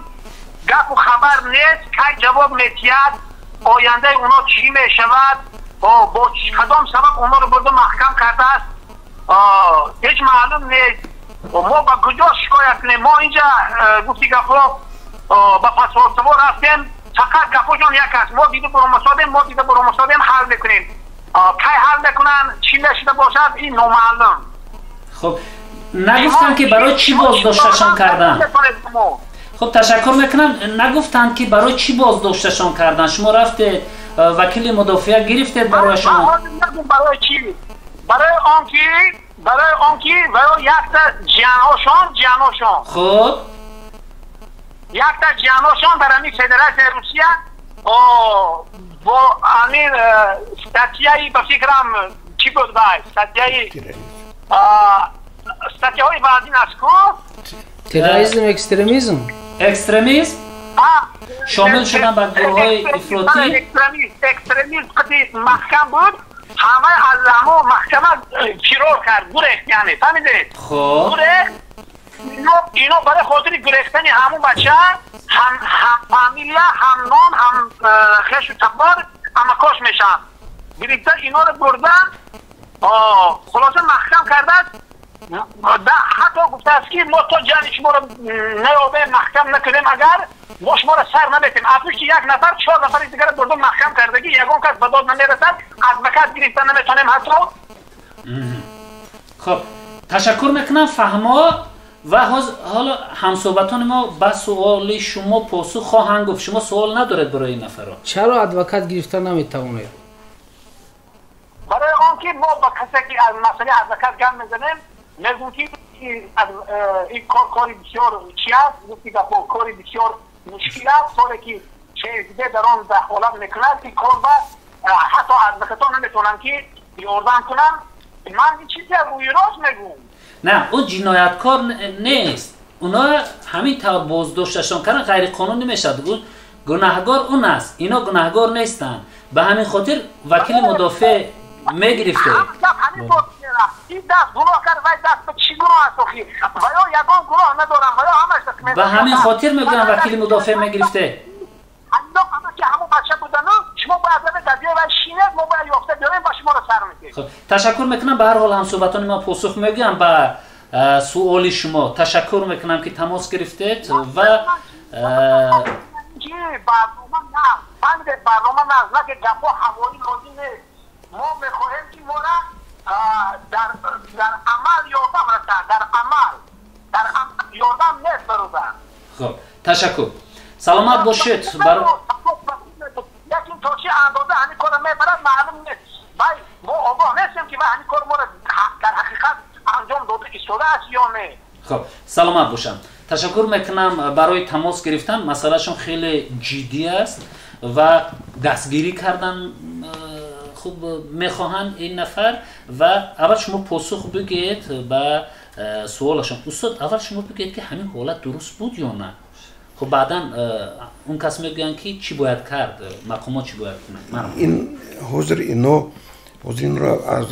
گپ و خبر نیست که جواب میتید آینده اونا چی میشود و با کدام سبب اونا رو برده محکم کرده است هیچ معلوم نیست. ما با کجا شکایت کنیم؟ ما اینجا گفتی گفت با پاسپورت رفتیم، فقط گپوشون یک است. ما دیده برو مصادیم حل میکنیم. کی حل میکنن چی نشده باشد این نامعلوم. خب نگفتن که برای چی بازداشتشان کردن؟ خب تشکر میکنم. نگفتن که برای چی بازداشتشان کردن؟ شما رفتید وکیل مدافع گرفتید برای شما؟ برای چی؟ برای آنکه یک تا جانشان خب یک تا جانشان در همین فدراسیون روسیه با همین ستیایی به فکرم چی بود باید؟ ستیایی بعدین از کو؟ تروریسم، اکستریمیسم شامل شدن به گروه های افراطی. اکستریمیسم قدی محکم بود، همه از همون محکمه فرار کرد، گریخت. یعنی فهمیدید؟ خب گریخت. اینو برای خاطر گریختن همون بچه هم فامیلیا، هم نام، هم خش و تبار همه کاش میشن. گریختن اینا رو بردن، خلاصه محکم کردن. حتی گفته است که ما تا جان شما رو نیابه محکم نکنیم اگر ما شما رو سر نمیتیم. افزوش که یک نفر 4 نفر دیگر بردن محکم کردگی، یکون کس به داد نمیرسد، از مکت گرفتن نمیتونیم حتی. خب تشکر میکنم فهما و حالا همصحبتان ما به سوال شما پاسخ خواهند گفت. شما سوال ندارد برای این نفرها؟ چرا ادوکات گرفتن نمیتونه؟ برای آنکه ما با کسی که از مسئله ادوکات گم میزنیم میگم که این کاری بسیار چی است؟ گفتی که کاری بسیار مشکل است، طوری که چیزی در آن دخالت میکنند که کار با حتی ادوکاتان نمیتونن که یاردن کنن. من این چیزی روی راست میگم. نه اون جنایتکار نیست، اونا همین طور بازداشتشان کردن غیر قانونی میشد. اون گناهگار اون است، اینا گناهگار نیستن. به همین خاطر وکیل مدافع میگرفته. همین این دست گناه کرد و دست به چی گناه است اخی؟ و یا یکان گناه ندارن و یا همش دست میدن. به همین خاطر میگن وکیل مدافع میگرفته. همه که همون بچه بودن شما باید قضیه و شینه ما باید یافته بیاریم و شما رو سر میگیم. خب تشکر میکنم. به هر حال همصحبتان ما پاسخ میگم به سوال شما. تشکر میکنم که تماس گرفتید و برنامه نه فهمیدید، برنامه نه که گپا حوالی لازم نیست. ما میخواهیم که ما را در عمل یاردم رسن، در عمل یاردم نیست برودن. خب تشکر. سلامت باشید. یکی تا چه اندازه همین کار میبرد معلوم نیست. ما آگاه نیستیم که همین کار ما را در حقیقت انجام داده ایستاده است یا نه. خب سلامت باشم. تشکر میکنم برای تماس گرفتن. مسئلهشون خیلی جدی است و دستگیری کردن خوب میخواهند این نفر. و اول شما پاسخ بگید به سوالشون. استاد اول شما بگید که همین حالت درست بود یا نه؟ خب بعدا اون کس میگن که چی باید کرد، مقامات چی باید کنند. این حضور این را از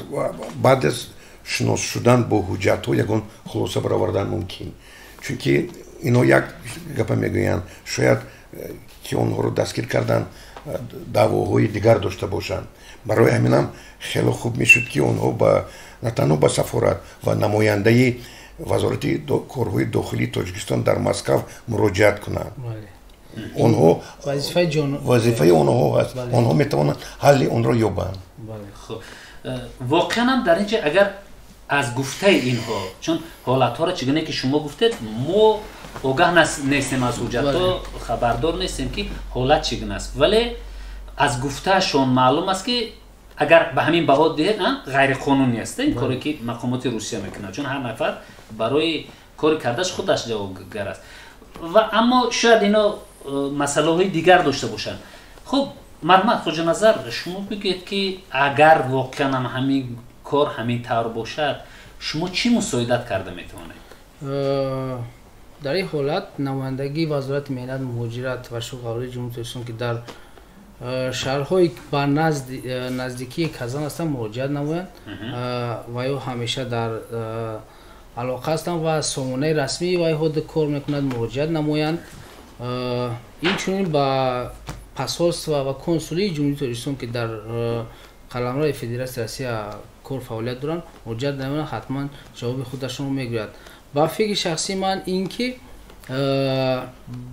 بعد از شناس شدن با حجت ها یکون خلاصه برآوردن ممکن. چون که اینا یک گپ میگویند شاید که اونها رو دستگیر کردن دعواهای دیگر داشته باشند. برای همینم خیلی خوب میشد که اونها نه تنها به سفارت و نماینده وزارت کارهای داخلی تاجیکستان در مسکو مراجعت کنند. اونها وظیفه اونها هست. اونها میتوانند حل اون را یابند. خب واقعا هم در اینجا اگر از گفته اینها، چون حالت ها را چگونه که شما گفتید ما آگاه نیستیم از حجتا، خبردار نیستیم که حالت چگونه است، ولی از گفته شون معلوم است که اگر به همین بها دهید غیر قانونی است این کاری که مقامات روسیه میکنند، چون هر نفر برای کار کردش خودش جوابگر است. و اما شاید اینا مسئله های دیگر داشته باشند. خب مرحمت خواجه نظر شما بگید که اگر واقعا همین کار همین طور باشد شما چی مساعدت کرده میتونید؟ در این حالت نمایندگی وزارت مهنت مهاجرت و شغل آوری جمهوری اسلامی که در شهرهای با نزدیکی کازان هستند مراجعت نمایند و یا همیشه در علاقه هستند و سامانه رسمی و خود کار میکنند مراجعت نمایند. این چنین با پاسپورت و کنسولی جمهوری اسلامی که در قلمرو فدراسیون روسیه کار فعالیت دارند مراجعت نمایند، حتما جواب خودشون رو میگیرد. با فکر شخصی من اینکه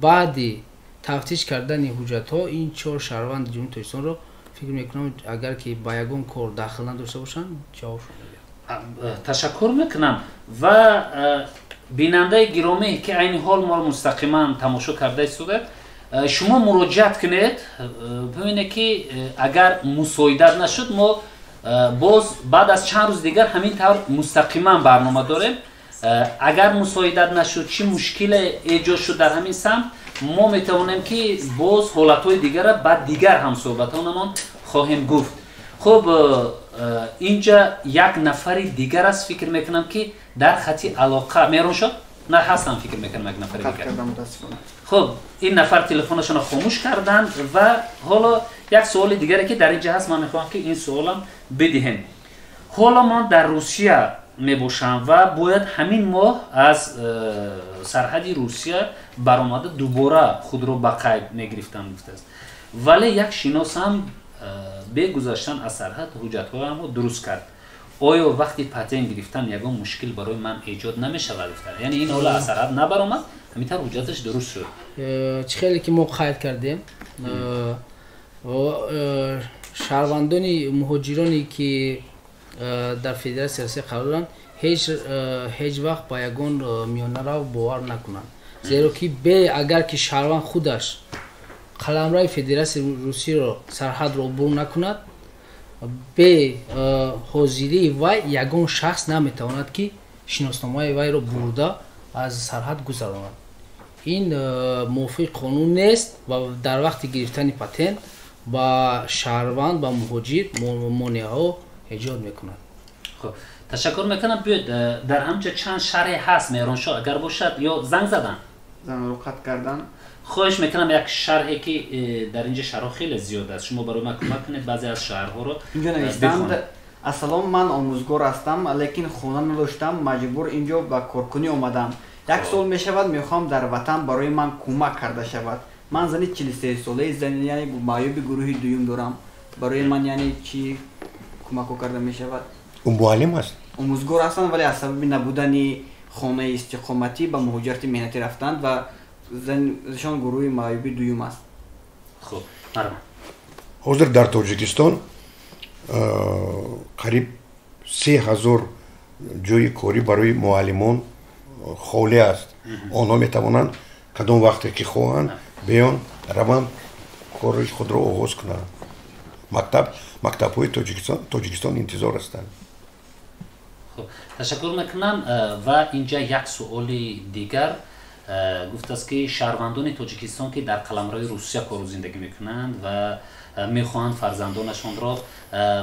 بعد تفتیش کردن حجت ها این 4 شهروند جمهوری اسلامی رو فکر میکنم اگر که با یگان کار داخل نداشته باشند جوابشون میگیرد. تشکر میکنم و بیننده گرامی که این حال ما مستقیما تماشا کرده استید شما مراجعت کنید ببینید که اگر مساعدت نشد ما باز بعد از چند روز دیگر همین طور مستقیما برنامه داریم اگر مساعدت نشد چی مشکل ایجاد شد در همین سمت ما میتوانیم که باز حالتهای دیگر را بعد دیگر هم صحبتانمان خواهیم گفت خب اینجا یک نفر دیگر است فکر میکنم که در خطی علاقه میرون شد نه هستم فکر میکنم یک نفر دیگر خب این نفر تلفنشون خاموش کردن و حالا یک سوال دیگری که در اینجا هست من میخوام که این سوالم بدهیم حالا من در روسیه میباشم و باید همین ماه از سرحد روسیه برآمده دوباره خود رو به قید میگرفتم گفته است ولی یک شناس هم به گذشتن از سرحد حجت‌هایم رو درست کرد آیا وقتی پتن گرفتن یگان مشکل برای من ایجاد نمیشود یعنی این حالا از سرحد نبرآمد همینطور حجتش درست شد چه خیلی که ما قید کردیم شهروندان مهاجرانی که در فدراسیون روسیه قرار دارند هیچ وقت با یگان میانه را باور نکنند زیرا که اگر که شهروند خودش قلمرو فدراسیون روسیه را سرحد را عبور نکند به حاضری وی یگان شخص نمیتواند که شناسنامه وی را برده از سرحد گذراند این موافق قانون نیست و در وقت گرفتن پتن با شهروند با مهاجر مانع ها ایجاد میکند خب تشکر میکنم بیاید در همچه چند شرح هست میرانشاه اگر باشد یا زنگ زدن زنگ رو قطع کردن خواهش میکنم یک شرحی که در اینجا شرح خیلی زیاد است شما برای ما کمک کنید بعضی از شهرها رو اینجا نوشتند السلام من آموزگار هستم لیکن خونه نداشتم مجبور اینجا به کارکنی آمدم یک سال میشود میخوام در وطن برای من کمک کرده شود من زنی 43 ساله زنی یعنی معیوب گروه دوم دارم برای من یعنی چی کمک کرده میشود معلم است آموزگار هستند ولی از سبب نبودن خانه استقامتی به مهاجرت مهنتی رفتند و زنشان گروه معیوب دوم است خب مرحبا حاضر در تاجیکستان قریب 3000 جای کاری برای معلمان خالی است آنها میتوانند کدام وقتی که خواهند بیان روند کار خود را آغاز کنند مکتب های تاجیکستان انتظار هستند خب تشکر میکنم و اینجا یک سوال دیگر گفته است که شهروندان تاجیکستان که در قلمرو روسیه کار و زندگی میکنند و میخواهند فرزندانشان را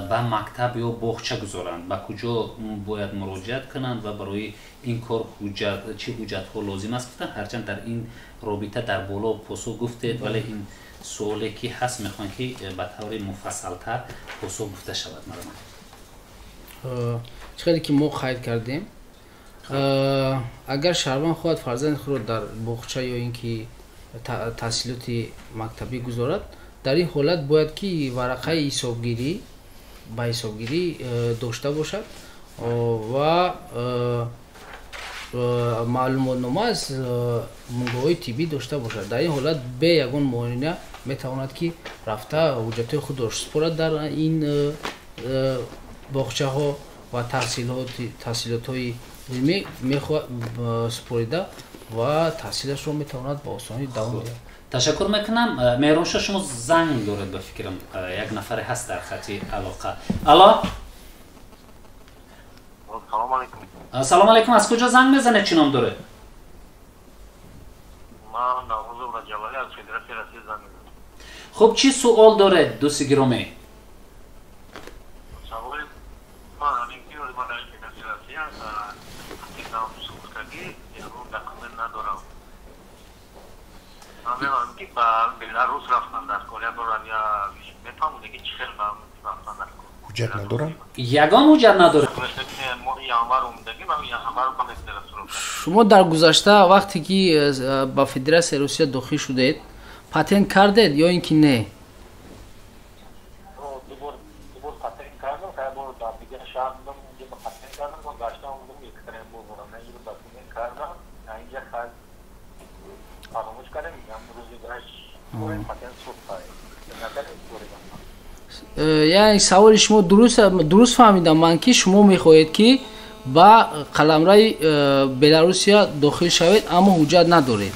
به مکتب یا باغچه گذارند به کجا باید مراجعت کنند و برای این کار چه حجت ها لازم است گفتن هرچند در این رابطه در بالا پاسخ گفتید ولی این سوالی که هست میخوان که به طور مفصل تر پاسخ گفته شود خیلی که ما قید کردیم اگر شهروند خواهد فرزند خود را در باغچه یا اینکه تحصیلات مکتبی گذارد در این حالت باید که ورقه حسابگیری با حسابگیری داشته باشد و معلومات نامه از منگاه طبی داشته باشد در این حالت به یگان معاینه میتواند که رفته حجت خود را سپارد در این باغچه ها و تحصیلات های علمی سپاریده و تحصیلش را میتواند با آسانی دوام بیارد تشکر میکنم مهرانشاه شما زنگ دارد به فکرم یک نفر هست در خطی علاقه الا سلام علیکم سلام علیکم از کجا زنگ میزنه چی نام داره من نوروز رجوالی از فدراسیون روسیه زنگ میزنم خب چی سوال داره دوست گرامی سوال من همین که من در فدراسیون روسیه نام سوختگی یارو دکومنت ندارم من میگم که با بلاروس رفتن در کره دارن یا میفهمم دیگه چه خیلی رفتن در حجت ندارن یگان حجت نداره شما در گذشته وقتی که با فدراسیون روسیه داخل شدید پاتنت کردید یا اینکه نه دوبار پاتنت کردم که بار در دیگه شهر بودم اونجا با پاتنت کردم و گشتم اونجا یک کریم بودم نه اینجا پاتنت کردم اینجا خاص فراموش کردم میگم روزی برش پاتنت سوخت نکردم یعنی سوال شما درست فهمیدم من که شما میخواهید که با قلمرو بلاروسیا داخل شوید اما حجت ندارید.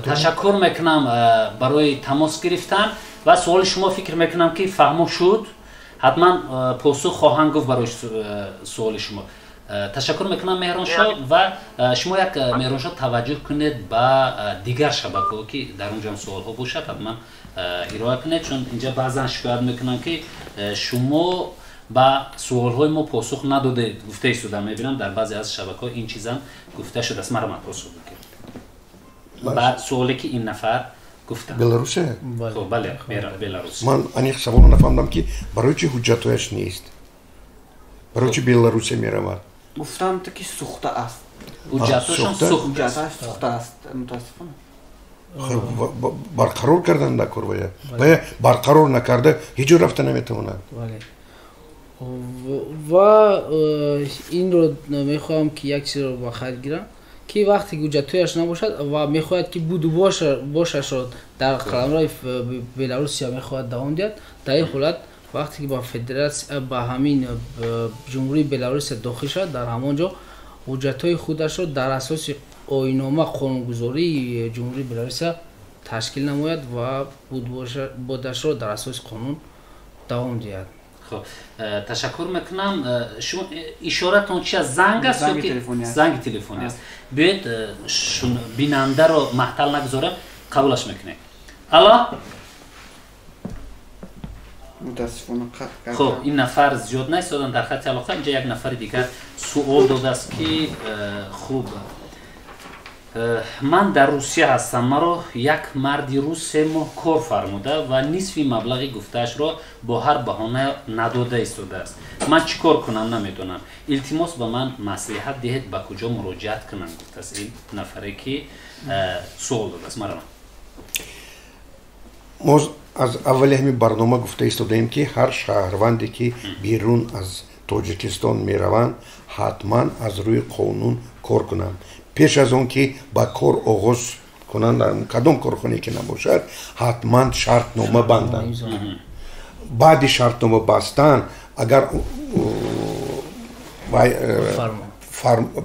تشکر میکنم برای تماس گرفتن و سوال شما فکر میکنم که فهمو شد. حتما پاسخ خواهم گفت برای سوال شما. تشکر میکنم مهران شاه و شما یک مهران شاه توجه کنید با دیگر شبکه‌ها که در اونجا سوال ها باشد حتما ارائه کنید، چون اینجا بعضا شکایت میکنن که شما با سوال های ما پاسخ نداده گفته شده. میبینم در بعضی از شبکه‌ها این چیزا گفته شده است. مرا پاسخ بکنید بعد سوالی که این نفر گفته بلاروسه. خب بله بلاروس. من این سوال نفهمیدم که برای چی حجتش نیست، برای چی بلاروسه میرود؟ گفتم که سوخته است. حجتشون سوخته است متاسفانه. برقرار کردن نکر باید برقرار نکرده هیچ جور رفته نمیتونه. و این رو میخوام که یک چیز رو بخیر گیرم که وقتی حجتش نباشد و میخواهد که بود باشش را در قلمرو بلاروسیا میخواهد دوام دهد، در این حالت وقتی که با فدراسیون با همین جمهوری بلاروس داخل شد در همانجا حجت‌های خودش را در اساس آیین‌نامه قانونگذاری جمهوری بلاروس تشکیل نماید و بودش را در اساس قانون دوام دهد. خب تشکر میکنم. شما اشارتون چی از زنگ است یا که زنگ تلفنی است؟ بیاید بیننده رو محتل نگذارم قبولش میکنه. الو متاسفانه خب این نفر زیاد نیستادن در خط علاقه. اینجا یک نفر دیگر سوال داده است که خوب من در روسیه هستم، مرا یک مردی روس 3 ماه کار فرموده و نصف مبلغ گفتهش را با هر بهانه نداده ایستاده است. من چیکار کنم نمیدونم، التماس به من مصلحت دهید به کجا مراجعت کنم گفته است این نفری که سوال داده است. ما از اول همین برنامه گفته ایستادیم که هر شهروندی که بیرون از تاجیکستان میروند حتما از روی قانون کار کنند. پیش از اون که با کار آغاز کنند در کدام کارخانه که نباشد حتما شرطنامه بندند. بعد شرطنامه بستن اگر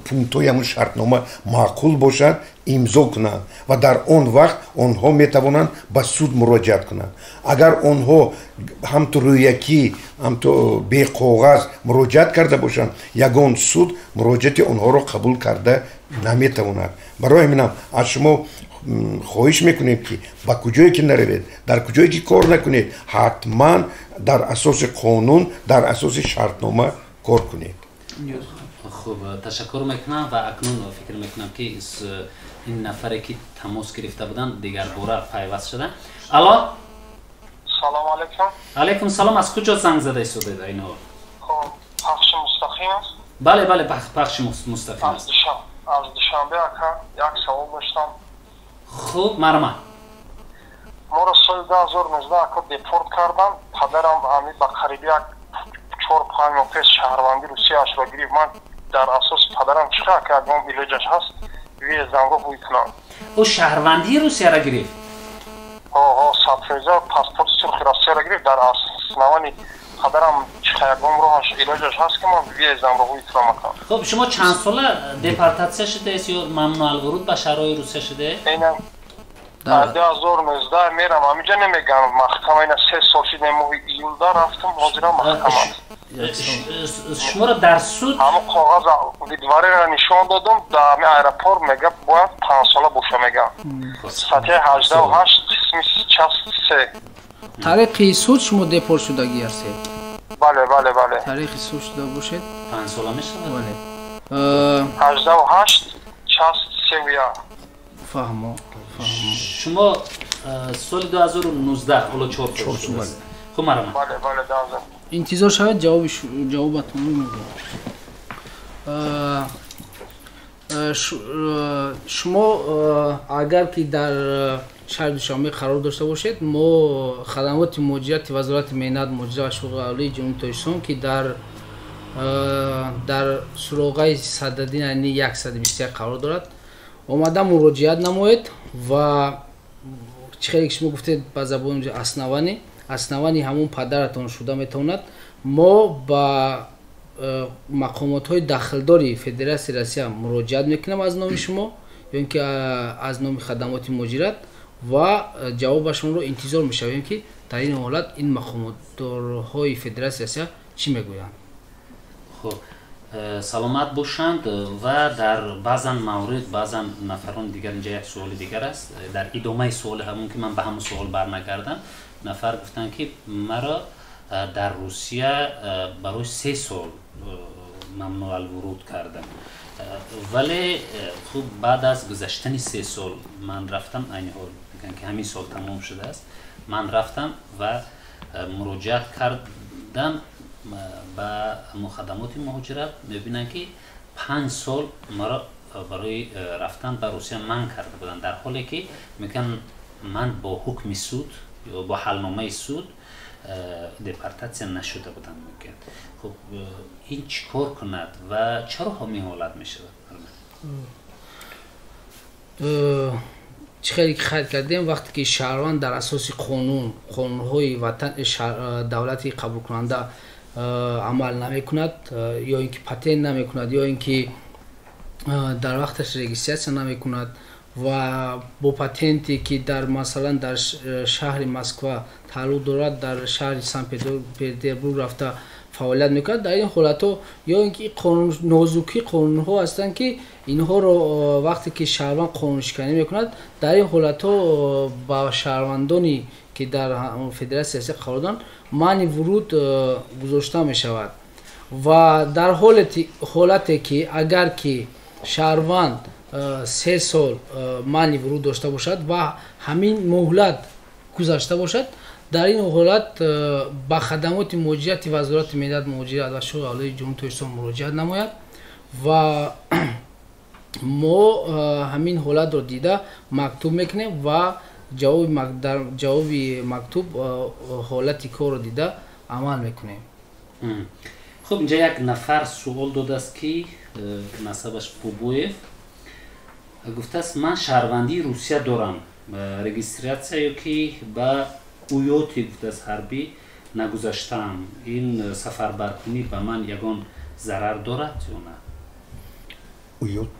پونتوی همون شرطنامه معقول باشد امضا کنند و در آن وقت آنها میتوانند به سود مراجعت کنند. اگر آنها هم تو رویکی هم تو بی کاغذ مراجعت کرده باشند یگان سود مراجعت آنها را قبول کرده نمیتواند. برای همین از شما خواهش میکنیم که با کجایی که نروید در کجایی که کار نکنید حتما در اساس قانون در اساس شرطنامه کار کنید. خوب تشکر میکنم و اکنون فکر میکنم که این نفری که تماس گرفته بودن دیگر باره پیوست شدن. الو سلام علیکم. علیکم سلام. از کجا زنگ زده ایستادید این حال؟ خب پخش مستقیم است؟ بله پخش مستقیم است. از دوشنبه یک سوال داشتم. خوب مرحبا. ما را سال 2019 دیپورت کردن. پدرم همین با قریب یک 4-5 ماه پیش شهروندی روسیه اش را گرفت. من در اساس پدرم چیکار کرد اون ویلیجش هست ویزام رو بویتنام. او شهروندی روسیه را گرفت؟ سابفیزا پاسپورت سرخ روسیه را گرفت. در اساس نوانی پدرم چیکارگام روش ویلیجش هست که من ویزام رو بویتنام کنم. خب شما چند ساله دیپورتاسیون شده است یا ممنوع الورود به شهرهای روسیه شده؟ اینم در 2019 میرم همینجا نمیگم محکمه اینا 3 سال شده ماه ایولدا رفتم حاضرم محکمه. شما را در سود همه کاغذ ویدواری را نشان دادم در همین ایرپورت میگه باید 5 ساله باشه میگم. سطح 88 قسمی 63 تاریخ سود شما دیپورت شدگی هستید؟ بله تاریخ سود شده باشید 5 ساله میشه؟ بله 88 63 فهمو. شما سال 2019 حالا 4 سال است. خب مرحبا. بله دازم. انتظار شاید جوابتون رو میگم. شما اگر که در شهر دوشنبه قرار داشته باشید ما خدمات مدیریت وزارت مهنت مدیریت و شغل اهلی جمهوری تاجیکستان که در سراغ صددین 121 قرار دارد омада муроҷиат намоед ва чӣ хеле ки шумо гуфтед ба забони аснавани ҳамун падаратон шуда метавонад. мо ба мақомотҳои дахлдори Федератсияи Россия муроҷиат мекунем аз номи шумо ё ин ки аз номи хадамоти муҳоҷират ва ҷавобашонро интизор мешавем ки дар ин ҳолат ин мақомотдорҳои Федератсияи Россия чӣ мегӯянд. хуб саломат бошанд ва дар баъзан маврид баъзан нафарони дигар инҷа як суоли дигар аст дар идомаи суоли ҳамон ки ман ба ҳамон суол барнагардам нафар гуфтанд ки маро дар Русия барои 3 сол мамнӯъ алвуруд кардам вале хуб баъд аз гузаштани 3 сол ман рафтам айни ҳол мегӯянд ки ҳамин сол тамом шудааст ман рафтам ва муроҷиат кардам ба хадамоти муҳоҷират мебинам ки 5 сол маро барои рафтан ба Русия манъ карда буданд дар ҳоле ки мегӯям ман бо ҳукми суд ё бо ҳалномаи суд депортатсия нашуда будам мегӯяд. хуб ин чӣ кор кунад ва чаро ҳамин ҳолат мешавад? чӣ хеле ки хайр кардем вақте ки шаҳрванд дар асоси қонунҳои давлати қабулкунанда амал намекунад ё ин ки патент намекунад ё ин ки дар вақташ регистратсия намекунад ва бо патенте ки дар масалан дар шаҳри Москва тааллуқ дорад дар шаҳри Санкт-Петербург рафта фаъолият мекунад дар ин ҳолатҳо ё ин ки нозукии қонунҳо ҳастанд ки инҳоро вақте ки шаҳрванд қонуншиканӣ мекунад дар ин ҳолатҳо ба шаҳрвандони ки дар Федератсияи Россия қарор доранд манъи вуруд гузошта мешавад ва дар ҳолате ки агар ки шаҳрванд 3 сол манъи вуруд дошта бошад ва ҳамин муҳлат гузашта бошад дар ин ҳолат ба хадамоти муҳоҷирати вазорати миллат муҳоҷират ва шӯъраи олии ҷумҳурии Тоҷикистон муроҷиат намояд ва мо ҳамин ҳолатро дида мактуб мекунем ва ҷавоби мактуб ҳолати корро дида амал мекунем. хуб инҷа як нафар суол додааст ки насабаш Бубоев гуфтааст ман шаҳрвандии Русия дорам регистратсия ё ки ба уёти гуфтааст ҳарбӣ нагузаштаам ин сафарбаркунӣ ба ман ягон зарар дорад ё на? уёт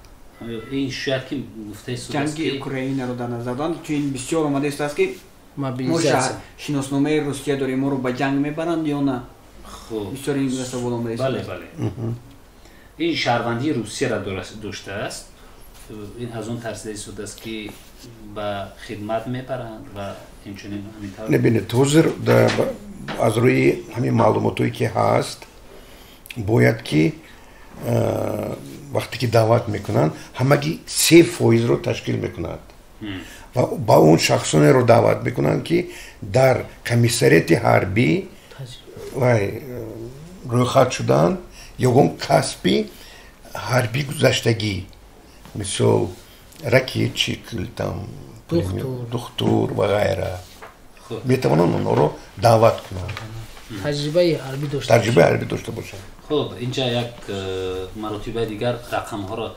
ин шояд ки гуфтаи ҷанги Украинаро дар назар доранд чун ин бисёр омада истааст ки мо шиносномаи Русия дорем моро ба ҷанг мебаранд ё на? бисёр ин савол омада истааст. бале ин шаҳрвандии Русияро доштааст ин аз он тарсида истодааст ки ба хидмат мебаранд ва инчунин ҳамин набинед ҳозир аз рӯи ҳамин маълумотое ки ҳаст бояд ки вақте ки даъват мекунанд ҳамагӣ 3% ташкил мекунад ва ба он шахсонеро даъват мекунанд ки дар комиссарияти ҳарбӣ рӯйхат шуданд ягон касби ҳарбӣ гузаштагӣ мисол ракетчик там духтур ва ғайра метавонанд онҳоро даъват кунанд таҷрибаи ҳарбӣ дошта бошанд. хуб инҷа як маротибаи дигар рақамҳоро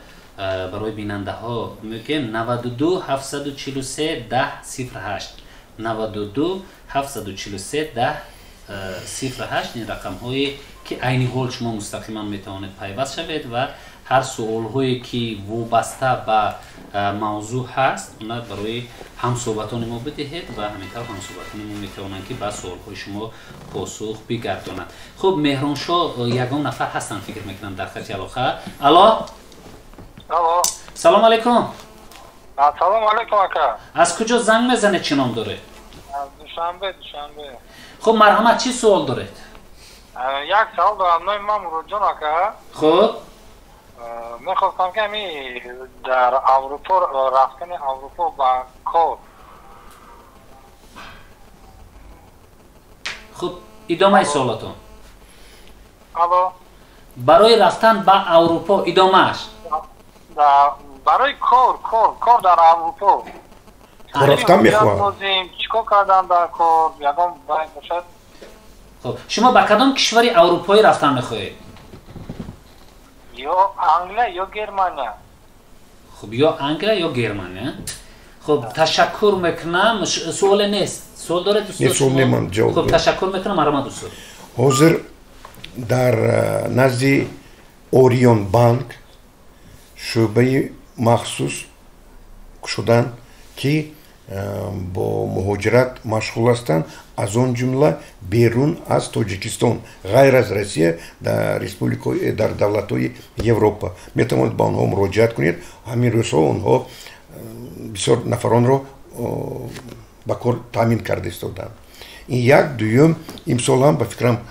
барои бинандаҳо мегӯем 92 743 10 08 92 743 10 08 ин рақамҳое ки айни ҳол шумо мустақиман метавонед пайваст шавед ва ҳар суолҳое ки вобаста ба мавзӯъ ҳаст она барои ҳамсуҳбатони мо бидиҳед ва ҳаминтавр ҳамсуҳбатони мо метавонанд ки ба суолҳои шумо посух бигардонанд. хуб меҳроншоҳ ягон нафар ҳастанд фикр мекунам дар хати алоқа. алло салом алайкум. салом алайкум ака. аз куҷо занг мезанед, чӣ ном доред? душанбе. хуб марҳамат, чӣ суол доред? як суол дорам. номи ман муроҷон ака. хуб мехостам ки ҳами дар аврупо рафтани аврупо ба кор. хуб идомаи суолатон. алло барои рафтан ба аврупо идомааш? барои кор дар аврупо рафтан мехоҳам. чикор кардан дар кор ягон бай бошад. хуб шумо ба кадом кишвари аврупоӣ рафтан мехоҳед? ё Англия ё Германия. خب یا انگلیس یا گرمانیا خب تشکر میکنم سوال نیست سوال داره دوستان سوال نمیم جواب خب تشکر میکنم مرحبا دوستان حاضر در نزد اوریون بانک شعبه مخصوص شدن که با مهاجرت مشغول هستند از اون جمله بیرون از تاجیکستان غیر از روسیه در ریسپوبلیکای در دولت‌های اروپا میتوانید با آنها مراجعت کنید همین روزها آنها بسیار نفران رو با کار تامین کرده استادند این یک دوم امسال هم به فکرم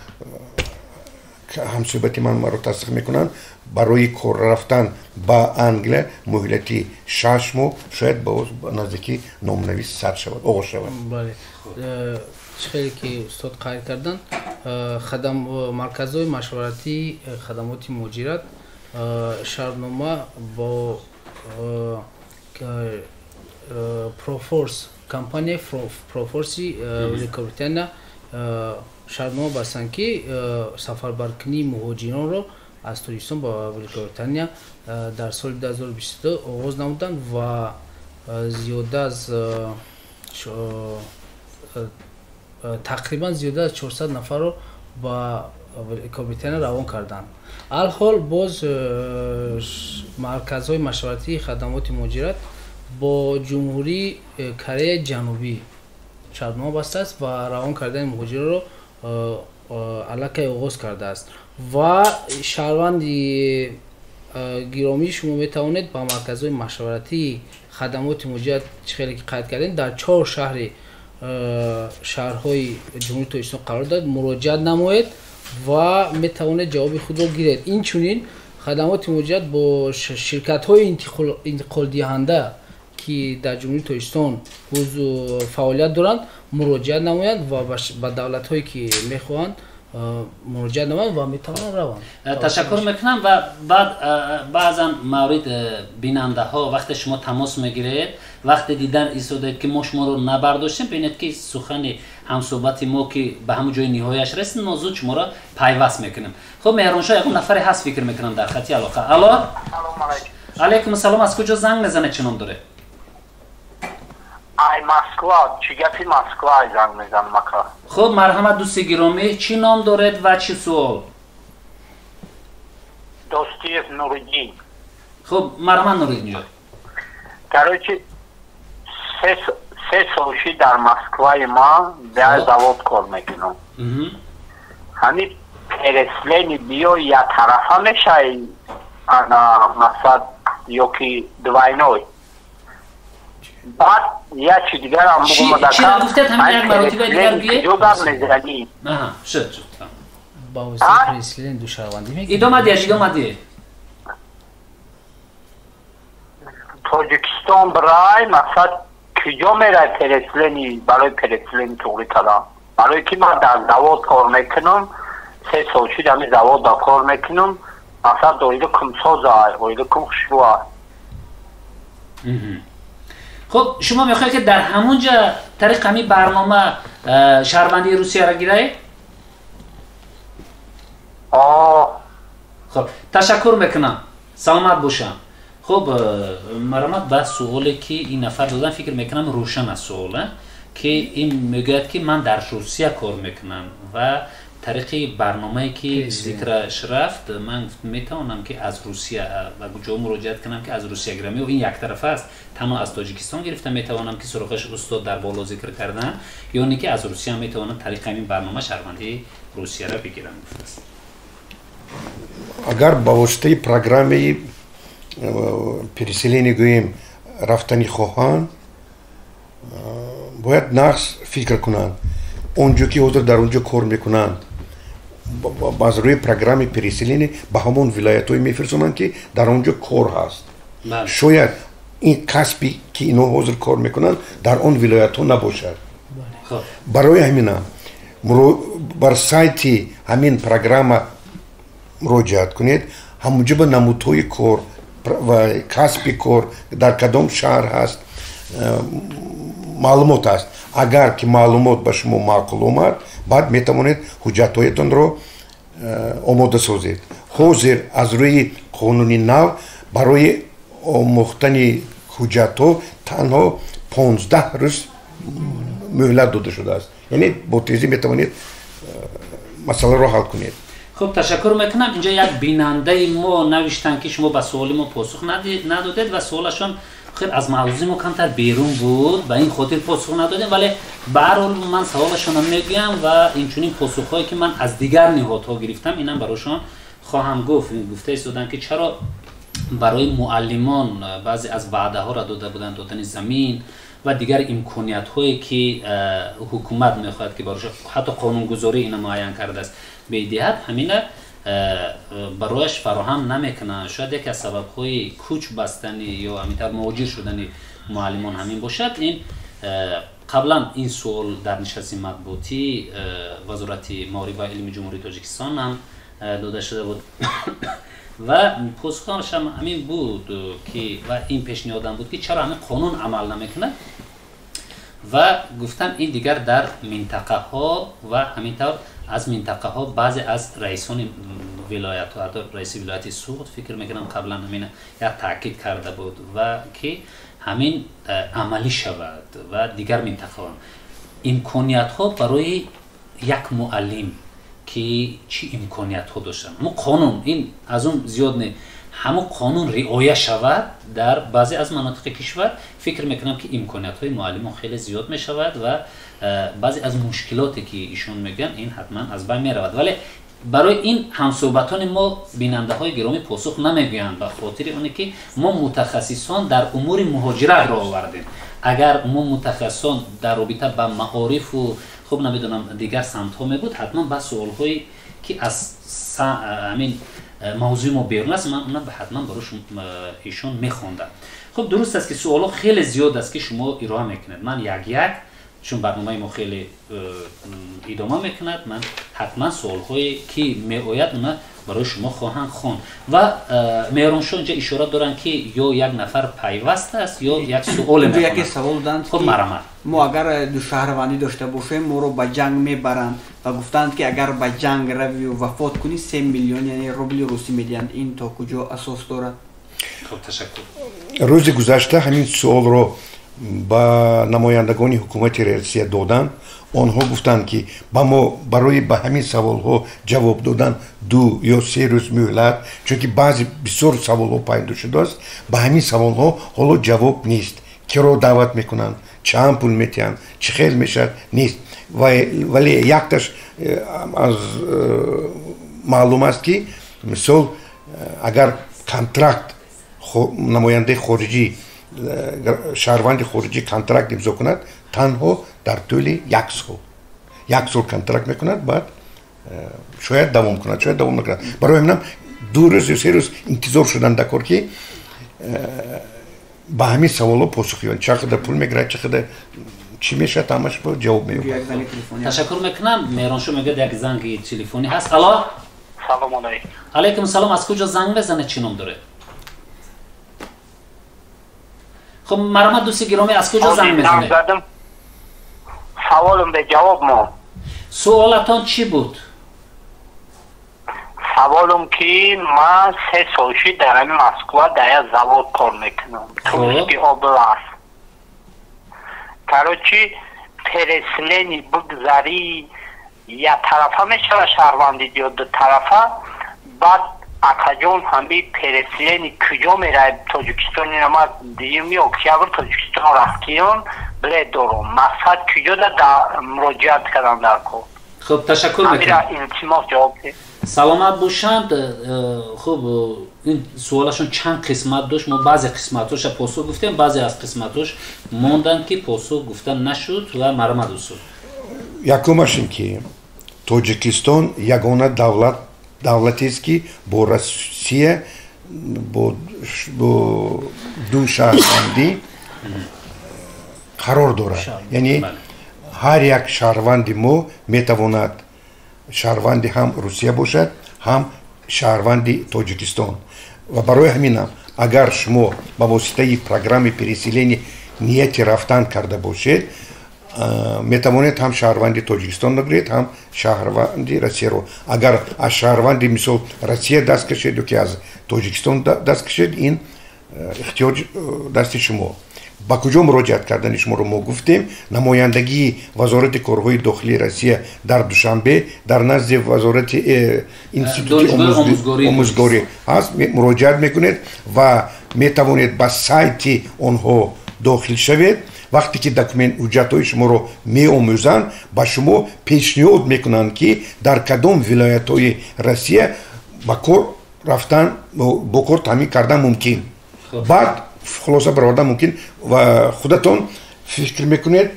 همصحبت من رو تصدیق میکنن برای کار رفتن با انگلیس مهلتی 6 ماه شاید با نزدیکی نامنویس ثبت شود آغاز شود بله خیلی که استاد قایر کردن خدم مرکزهای مشورتی خدمات مهاجرت شهرنامه با پروفورس کمپانی پروفورسی ولیکابریتانیا شهرنامه بستند که سفربرکنی مهاجران رو از تاجیکستان با ولیکابریتانیا در سال 2022 آغاز نمودند و زیاده از تقریبا زیاده از 400 نفر رو با ولیکابریتانیا روان کردند. الحال باز مرکزهای مشورتی خدمات مهاجرت با جمهوری کره جنوبی شهرنامه بسته است و روان کردن مهاجران رو علاقه آغاز کرده است و شهروند گرامی شما میتوانید با مرکزهای مشورتی خدمات مهاجرت خیلی که قید کردین در 4 شهرهای جمهوری تاجیکستان قرار داد مراجعت نمایید و میتوانید جواب خود را گیرید. این چنین خدمات مهاجرت با شرکت‌های انتقال دهنده که در جمهوری تاجیکستان فعالیت دارند مراجعت نمایند و به دولت‌هایی که میخواهند مراجعت نمایند و میتوانند روند. تشکر میکنم و بعد بعضا مورد بیننده ها وقتی شما تماس میگیرید وقتی دیدن ایستاده که ما شما رو نبرداشتیم ببینید که سخن همصحبت ما که به همون جای نهایش رسید موضوع شما را پیوست میکنیم. خب مهران شاه یک نفری هست فکر میکنم در خطی علاقه. الو سلام علیکم السلام از کجا زنگ میزنه چه نام داره؟ ای مسکوا چی گپی مسکوا زنگ میزنم مکا. خب مرحمت دوست گرامی چی نام دارید و چی سوال؟ دوستیف نوریدین. خب مرحمت نوریدین جان. گرچه 3 سالشی در مسکوای ما در زواد کار میکنم. همین پرسلینی بیو یا طرفا میشه انا مقصد یکی دوینوی بعد یا چی دیگر هم بگم دکم چی گفتید همین یک مراتبه دیگر بیه؟ جوگم نزدی شد با واسه پرسلین دو شهروندی میگه ایدامه دیه تاجیکستان برای مقصد کجا میره پرسلینی برای پرسلین توری کردم برای که من در زواد کار میکنم 3 سال شد همین زواد در کار میکنم مقصد دویده کم سازه دویده کم خشوه. خب شما میخواید که در همونجا طریق همین برنامه شهروندی روسیه را گیرید؟ خب تشکر میکنم سلامت باشم. خب مرامت بعد سوالی که این نفر دادن فکر میکنم روشن از سواله که این میگوید که من در روسیه کار میکنم و طریق برنامه‌ای که ذکرش رفت من میتونم که از روسیه و جا مراجعت کنم که از روسیه گیرم و این یک طرف است تنها از تاجیکستان گرفتم میتونم که سراغش استاد در بالا ذکر کردن یا اینکه از روسیه میتونم طریق این برنامه شهروندی روسیه را بگیرم. اگر با واسطه پروگرامی переселения گوییم رفتنی خواهان باید نقص فکر کنند اونجا که حضور در اونجا کار میکنند باز روی پروگرام переселения به همون ولایت های میفرستونند که در اونجا کار هست. شاید این کسبی که اینا حضور کار میکنند در اون ولایت ها نباشد. برای همین بر سایت همین پروگرام مراجعت کنید همونجا به نمودهای کار و کسب کار در کدام شهر هست معلومات است. اگر که معلومات به شما معقول اومد بعد میتوانید حجتهایتان رو آماده سازید. حاضر از روی قانونی نو برای омӯхтани ҳуҷҷатҳо танҳо 15 рӯз мӯҳлат дода шудааст. Яъне бо тезӣ метавонед масъаларо ҳал кунед. خب تشکر میکنم. اینجا یک بیننده ما نوشتن که شما به سوال ما پاسخ ندادید و سوالشون خیلی از موضوع ما کمتر بیرون بود، به این خاطر پاسخ ندادیم، ولی به هر حال من سوالشون رو میگم و اینچنین پاسخهایی که من از دیگر نهادها گرفتم اینم براشون خواهم گفت. گفته ایستادن که چرا برای معلمان بعضی از وعده ها را داده بودن، دادن زمین و دیگر امکانیت هایی که حکومت میخواهد که برایش حتی قانونگذاری اینا معین کرده است بدهد، همینا برایش فراهم نمیکنه. شاید یک از سبب های کوچ بستنی یا همینطور مهاجر شدن معلمان همین باشد. این قبلا این سوال در نشست مطبوعاتی وزارت معارف و علم جمهوری تاجیکستان هم داده شده بود و پاسخش هم همین بود که و این پیشنهادم بود که چرا همین قانون عمل نمیکنه و گفتم این دیگر در منطقه ها و همینطور از منطقه ها بعضی از رئیسان ولایت ها، حتی رئیس ولایت سوخت فکر میکنم قبلا همین یک تاکید کرده بود و که همین عملی شود و دیگر منطقه ها امکانیت ها برای یک معلم که چی امکانیت ها داشتن. همون قانون این از اون زیاد نه، همون قانون رعایت شود در بعضی از مناطق کشور، فکر میکنم که امکانیت های معلم خیلی زیاد می شود و بعضی از مشکلاتی که ایشون میگن این حتما از بین می رود. ولی برای این همصحبتان ما بیننده های گرامی پاسخ نمیگویند به خاطر اونه که ما متخصصان در امور مهاجرت را آوردیم. اگر ما متخصصان در رابطه با معارف و خب نمیدونم دیگر سمت ها می بود، حتما با سوال هایی که از همین موضوع ما بیرون است من اونا حتما براش ایشون میخوندم. خب درست است که سوال ها خیلی زیاد است که شما ارائه میکنید. من یک چون برنامه ما خیلی ادامه میکند، من حتما سوال هایی که میآید اونا برای شما خواهم خوند و مهرانشاه اینجا اشاره دارن که یا یک نفر پیوست است یا یک سوال میکنند. یکی سوال دادند خب مرحمت ما اگر دو شهروندی داشته باشیم ما رو به جنگ میبرند و گفتند که اگر به جنگ روی و وفات کنی 3 میلیون یعنی روبل روسی میدهند. این تا کجا اساس دارد؟ خب تشکر. روز گذشته همین سوال رو با نمایندگان حکومت رئیسی دادن. آنها گفتند که با ما برای به همین سوال ها جواب دادن 2 یا 3 روز مهلت، چون که بعضی بسیار سوال ها پیدا شده است. به همین سوال ها حالا جواب نیست. کی رو دعوت میکنند، چند پول میتین، چه خیلی میشد نیست. ولی یکتاش از معلوم است که مثال اگر کنترکت نماینده خارجی شهروند خارجی کنترکت امضا کند، تنها در طول 1 سال کنترکت میکند، بعد شاید دوام کند شاید دوام نکند. برای همینم 2 روز یا 3 روز انتظار شدن در کار که به همین سوالا پاسخ یابند. چقدر پول میگیرد، چقدر چی میشه، تماش با جواب میده. تشکر میکنم. مهرانشاه میگه یک زنگ تلفنی هست. الو سلام علیکم. علیکم سلام. از کجا زنگ بزنه؟ چی نام داره؟ خب مرحمت دوست گرامی از کجا زنگ میزنه؟ سوالم به جواب ما. سوالتان چی بود؟ سوالم که من 3 سالشی در این مسکو در یک زواد کار میکنم. تروسکی اوبلاست. کاروچی پرسلنی بگذاری یا طرفه میشه شهروندی یا 2 طرفه، بعد اکاجون همی پرسلنی کجا میره تاجیکستانی نما دیمی اکتبر تاجیکستان رفتیم بله دارم مقصد کجا در مراجعت کردن در کار. خب تشکر میکنم. همیرا التماس جواب ده. سلامت باشند. خب این سوالشون چند قسمت داشت، ما بعضی قسمتاش پاسخ گفتیم، بعضی از قسمتاش موندن که پاسخ گفتن نشد و مرحمت دوستان. یکمش این که تاجیکستان یگانه دولتی است که با روسیه با 2 شهروندی قرار دارد. یعنی هر یک شهروندی ما میتواند شهروندی هم روسیه باشد هم شهروندی تاجیکستان و برای همین اگر شما با واسطه پروگرام پرسیلنی نیت رفتن کرده باشید میتوانید هم شهروندی تاجیکستان بگیرید هم شهروندی روسیه رو. اگر از شهروندی مثل روسیه دست کشید و که از تاجیکستان دست کشید این احتیاج دست شما با کجا مراجعت کردن شما رو ما گفتیم نمایندگی وزارت کارهای داخلی روسیه در دوشنبه در نزد وزارت انستیتوت آموزگاری هست مراجعت میکنید و میتوانید با سایت آنها داخل شوید وقتی که دکومنت حجت‌های شما رو می‌آموزند با شما پیشنهاد میکنند که در کدام ولایت‌های روسیه با کار رفتن با کار تامین کردن ممکن بعد خلاصه برآورده ممکن و خودتون فکر میکنید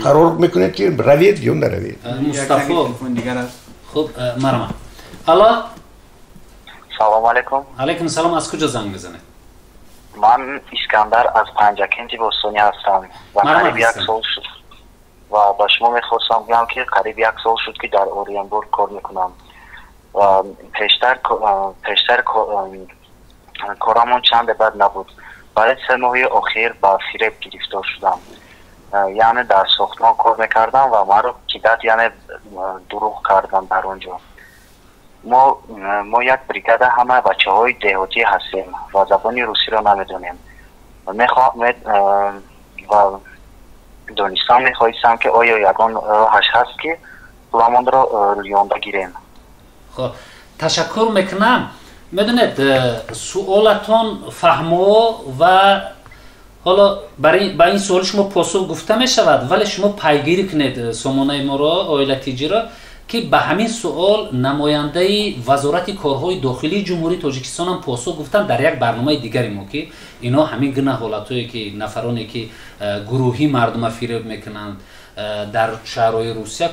قرار میکنید که روید یا نروید مصطفی خب مرحبا الا سلام علیکم علیکم سلام از کجا زنگ میزنید من اسکندر از پنجکنتی بوستونی هستم و قریب یک سال شد و با شما میخواستم بگم که قریب یک سال شد که در اوریانبورگ کار میکنم و پیشتر کارامون چند بد نبود برای 3 ماه اخیر با فریب گرفتار شدم یعنی در ساختمان کار میکردم و ما رو کیدت یعنی دروغ کردم در اونجا ما یک بریگاد همه بچه های دهاتی هستیم و زبان روسی رو نمیدونیم و دانستم میخواستم که آیا یگان راهش هست که پلمان رو رویان بگیریم خب تشکر میکنم میدونید سوالتون فهمو و حالا با این سوال شما پاسخ گفته می شود ولی شما پیگیری کنید سامانه ما را آیلتیجی را که به همین سوال نماینده وزارت کارهای داخلی جمهوری تاجیکستان هم پاسخ گفتن در یک برنامه دیگری ما که اینا همین گونه حالتایی که نفرانی که گروهی مردم فریب میکنند در شهرهای روسیه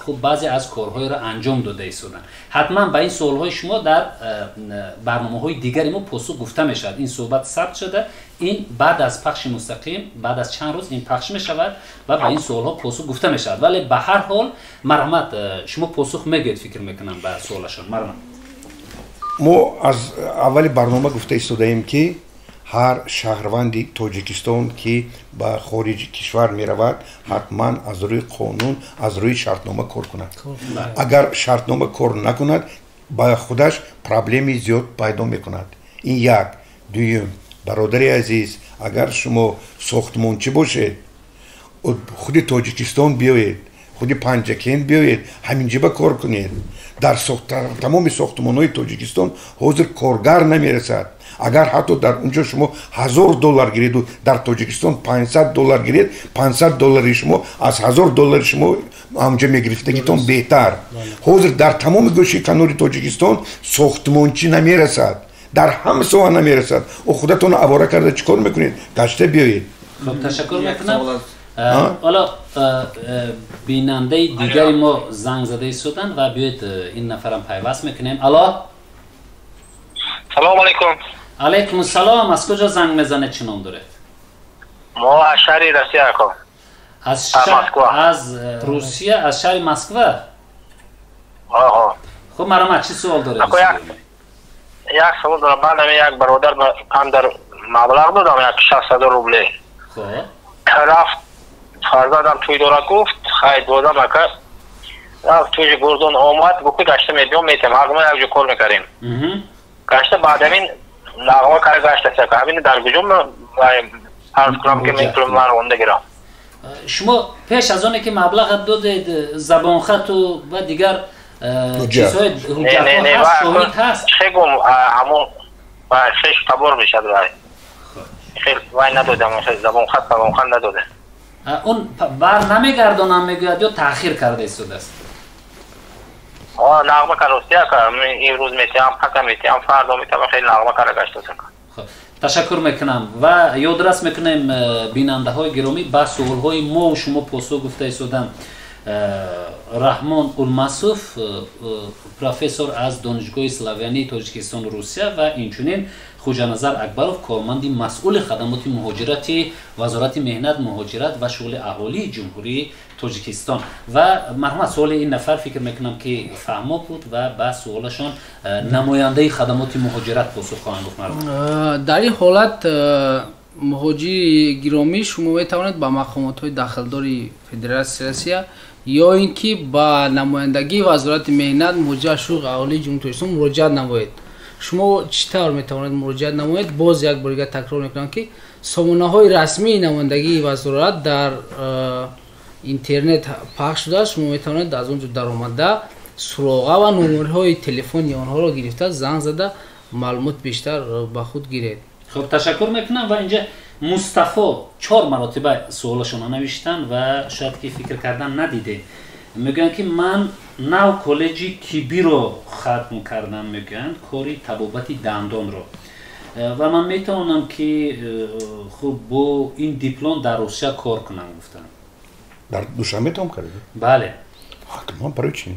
خب بعضی از کارهای را انجام داده ایستادن حتما به این سوالهای شما در برنامه‌های دیگری ما پاسخ گفته میشد این صحبت ثبت شده این بعد از پخش مستقیم بعد از چند روز این پخش میشود و به این سوالها پاسخ گفته میشود ولی به هر حال مرحمت شما پاسخ میگید فکر میکنم به سوالشون مرحمت ما از اول برنامه گفته ایستادیم که هر شهروند تاجیکستان که به خارج کشور می رود حتما از روی قانون از روی شرطنامه کار کند اگر شرطنامه کار نکند با خودش پرابلمی زیاد پیدا می کند این یک دویم برادری عزیز اگر شما ساختمانچی باشید خود تاجیکستان بیایید خود پنجکند بیایید همینجا با کار کنید در تمام ساختمان‌های تاجیکستان حاضر کارگر نمیرسد اگر حتی در اونجا شما $1000 گیرید و در تاجیکستان $500 گیرید $500 شما از $1000 شما اونجا میگرفتگیتون بهتر حاضر در تمام گوشه کنار تاجیکستان ساختمانچی نمیرسد در همه سوها نمیرسد و خودتون آواره کرده چیکار میکنید گشته بیایید خب تشکر میکنم حالا بیننده دیگری ما زنگ زده ایستادن و بیاید این نفرم پیوست میکنیم الا سلام علیکم علیکم السلام از کجا زنگ میزنه چی نام داره ما از شهر روسیه اکو از روسیه از شهر مسکو آها خب مرحمت چی سوال داره اکو یک سوال دارم من یک برادر اندر مبلغ دادم یک 600 روبلی خب رفت فرزادم توی دورا گفت خیلی دادم اکا رفت توی گردون آمد گفت گشته میدیم میتیم هر گونه یک جو کار میکریم گشته بعد همین نغمه کار گشته سکه همین در گجوم عرض کنم که میکنم من رونده گیرم شما پیش از آنه که مبلغ دادید زبان خط و دیگر چیزهای حجت هست شاهد هست خیلی همون خیلی تبار میشد رای خیلی وای ندادم زبان خط نداده اون بر نمیگردانم میگوید یا تأخیر کرده ایستاده است نغمه کاروسیا کنم این روز میتیم حتی میتیم فردا میتیم خیلی نغمه کار گشته سکن تشکر میکنم و یادرس میکنیم بیننده های گرامی با سوال های ما و شما پاسخ گفته ایستادم رحمان اولماسوف پروفسور از دانشگاه سلاویانی تاجیکستان روسیه و اینچنین خوجانظر اکبروف کارمند مسئول خدمات مهاجرتی وزارت مهنت مهاجرت و شغل اهالی جمهوری تاجیکستان و مرحمت سوال این نفر فکر میکنم که فهمو بود و با سوالشان نماینده خدمات مهاجرت پاسخ خواهند گفت مرحمت در این حالت مهاجر گرامی شما میتوانید با مقامات های داخلداری فدراسیون روسیه یا اینکه با نمایندگی وزارت مهنت مهاجرت شغل اهالی جمهوری تاجیکستان مراجعه نمایید شما چطور میتوانید مراجعه نمایید؟ باز یک بار تکرار میکنم که سامانه‌های رسمی نمایندگی وزارت در اینترنت پخش شده است. شما میتوانید از اونجا در آمده سراغه و نمره‌های تلفنی آنها را گرفته زنگ زده معلومات بیشتر به خود گیرید. خب تشکر میکنم. و اینجا مصطفی 4 مرتبه سوالشون نوشتن و شاید که فکر کردن ندیده. میگن که من نو کالجی تیبی رو ختم کردم، میگن کاری طبابت دندان رو و من میتونم که خب با این دیپلم در روسیه کار کنم. گفتن در دوشنبه هم کردی؟ بله. حتما برای چی؟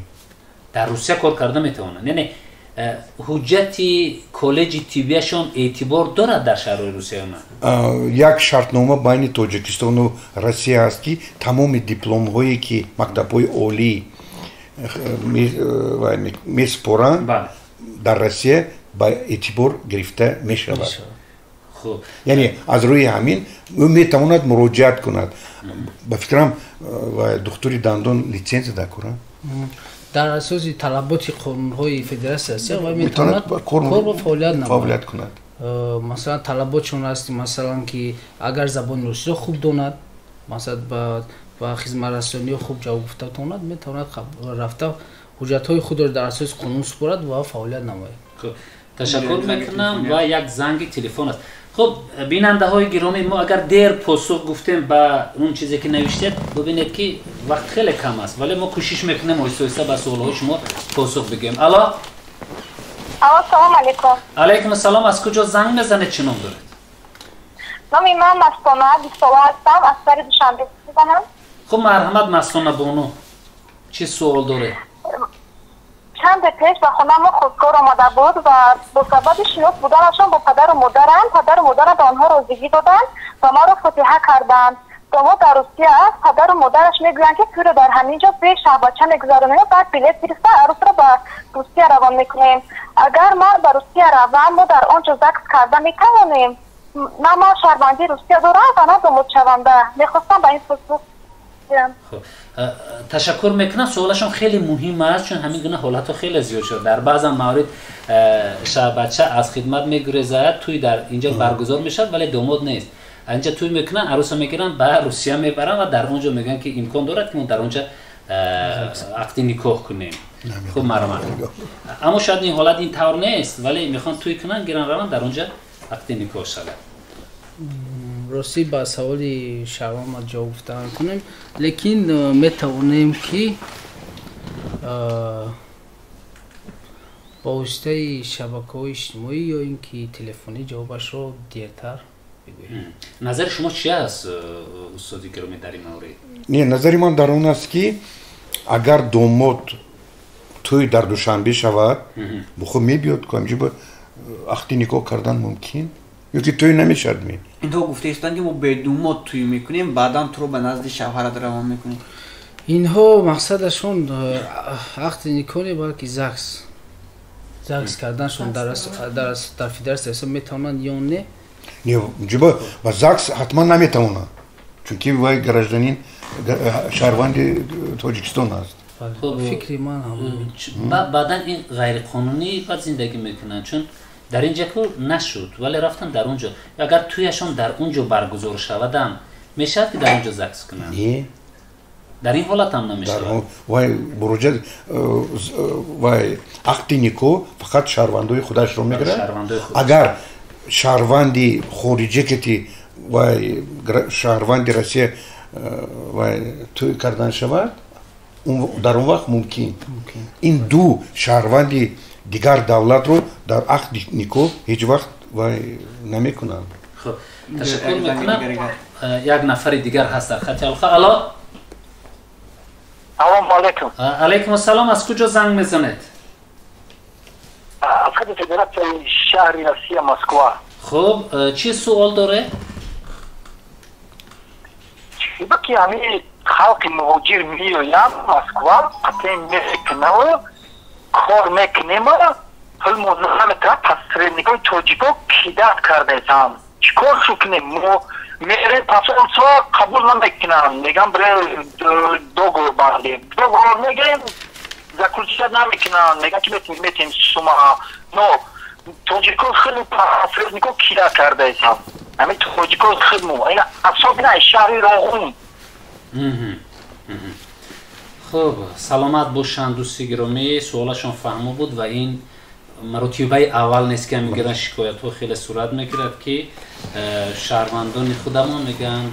در روسیه کار کرده میتونن. یعنی حجتی کالج تیبیشون اعتبار دارد در شهرهای روسیه ما؟ یک شرطنامه بین تاجیکستان و روسیه است که تمام دیپلم هایی که مکتب های اولی میسپارند در روسیه با اعتبار گرفته میشود. یعنی از روی همین میتواند مراجعت کند. به فکرم دکتری دندان لیسانس دارد در اساس طلبات قانون‌های فدراسیون روسیه و میتواند کار و فعالیت کند. مثلا طلباتشون هست مثلا که اگر زبان روسی خوب داند، مثلا با خدمت رسانی خوب جواب گفته تواند، میتواند رفته حجت‌های خود را در اساس قانون سپارد و فعالیت نماید. تشکر میکنم. و یک زنگ تلفن است. خب بیننده های گرامی، ما اگر دیر پاسخ گفتیم به اون چیزی که نوشتید، ببینید که وقت خیلی کم است، ولی ما کوشش میکنیم آهسته به سوال های شما پاسخ بگیم. الو سلام علیکم. علیکم السلام. از کجا زنگ میزنید؟ چه نام دارید؟ نامی من مستانه 20 ساله هستم، از سر دوشنبه میزنم. خب مرحمت مستانه بانو، چه سوال داره؟ چند پیش به خونه ما خودکار آمده بود و با سبب شناس بودنشان با پدر و مادرم به آنها روزگی دادن و ما رو فتحه کردند. ما در روسیه است. پدر و مادرش میگویند که تو رو در همینجا به شهبچه میگذارونیم و بعد بلیط گرفته عروس رو به روسیه روان میکنیم. اگر ما به روسیه روان ما در آنجا زکس کرده میتوانیم؟ نه ما شهروندی روسیه دارم و نه داماد شونده. میخواستم به این پاسخ تشکر میکنم. سوالشون خیلی مهم است چون همین گونه حالت خیلی زیاد شده. در بعضی موارد شهبچه از خدمت میگریزه، توی در اینجا برگزار میشه ولی داماد نیست. اینجا توی میکنن، عروس میگیرن به روسیه میبرن و در اونجا میگن که امکان دارد که ما در اونجا عقد نکاح کنیم. خب مرحمت. اما شاید این حالت این طور نیست ولی میخوان توی کنن گیرن روان در اونجا عقد نکاح شود. راستی با سوالی شما ما جواب کنیم، لیکن میتوانیم که با واسطه شبکه‌های اجتماعی یا اینکه تلفنی جوابش رو دیرتر بگوییم. نظر شما چی است استاد گرامی در این مورد؟ نه، نظر من در اون است که اگر داماد توی در دوشنبه شود بخو میبیاد که همجا با عقد نکاح کردن ممکن یا که توی نمیشد می اینها گفته ایستن که ما به داماد توی میکنیم بعدا تو رو به نزد شوهرت روان میکنیم. اینها مقصدشون عقد نکاح بلکه زکس کردنشون در فدراسیون میتونن یا نه؟ نه، جبا با زکس حتما نمیتونن چون که وای گرجدانین شهروند تاجیکستان است. فکری من هم بعدا این غیر قانونی بعد زندگی میکنن چون در اینجا کار نشد ولی رفتن در اونجا. اگر تویشون در اونجا برگزار شودن میشه که در اونجا زکس کنن؟ نه، در این حالت هم نمیشه. وای بروجه وای عقد نکاح فقط شهروندای خودش رو میگیره. اگر شهروندی خارجی که وای شهروندی روسیه وای توی کردن شود در اون وقت ممکن این دو شهروندی دیگر دولت رو در عقد نکاح هیچ وقت وای نمیکنن. خب تشکر میکنم. یک نفر دیگر هست در خط الخط. الو سلام علیکم. علیکم السلام. از کجا زنگ میزنید؟ از خط فدراسیون شهر روسیه مسکو. خب چی سوال داره؟ بکی همین خلق مهاجر میایم مسکو قطعی میکنم و کار میکنیم و فیلم تا تصویر نگاه توجیکو کیدت کردیم. چیکار شو کنیم؟ میره پاسپورت قبول نمیکنم، میگم برای دوگور باندیم. دوگور میگیم زکولشت نمیکنم، میگم که میتونیم شما نو توجیکو خیلی پاسفر میگو کیرا کرده ایسان همین توجیکو خیلی مو این اصاب نه شهری راغون خب سلامت باشند دوستی گرامی سوالشون فهمو بود و این مرتبه اول نیست که میگیرن شکایت ها خیلی صورت میگیرد که شهروندان خودمون میگن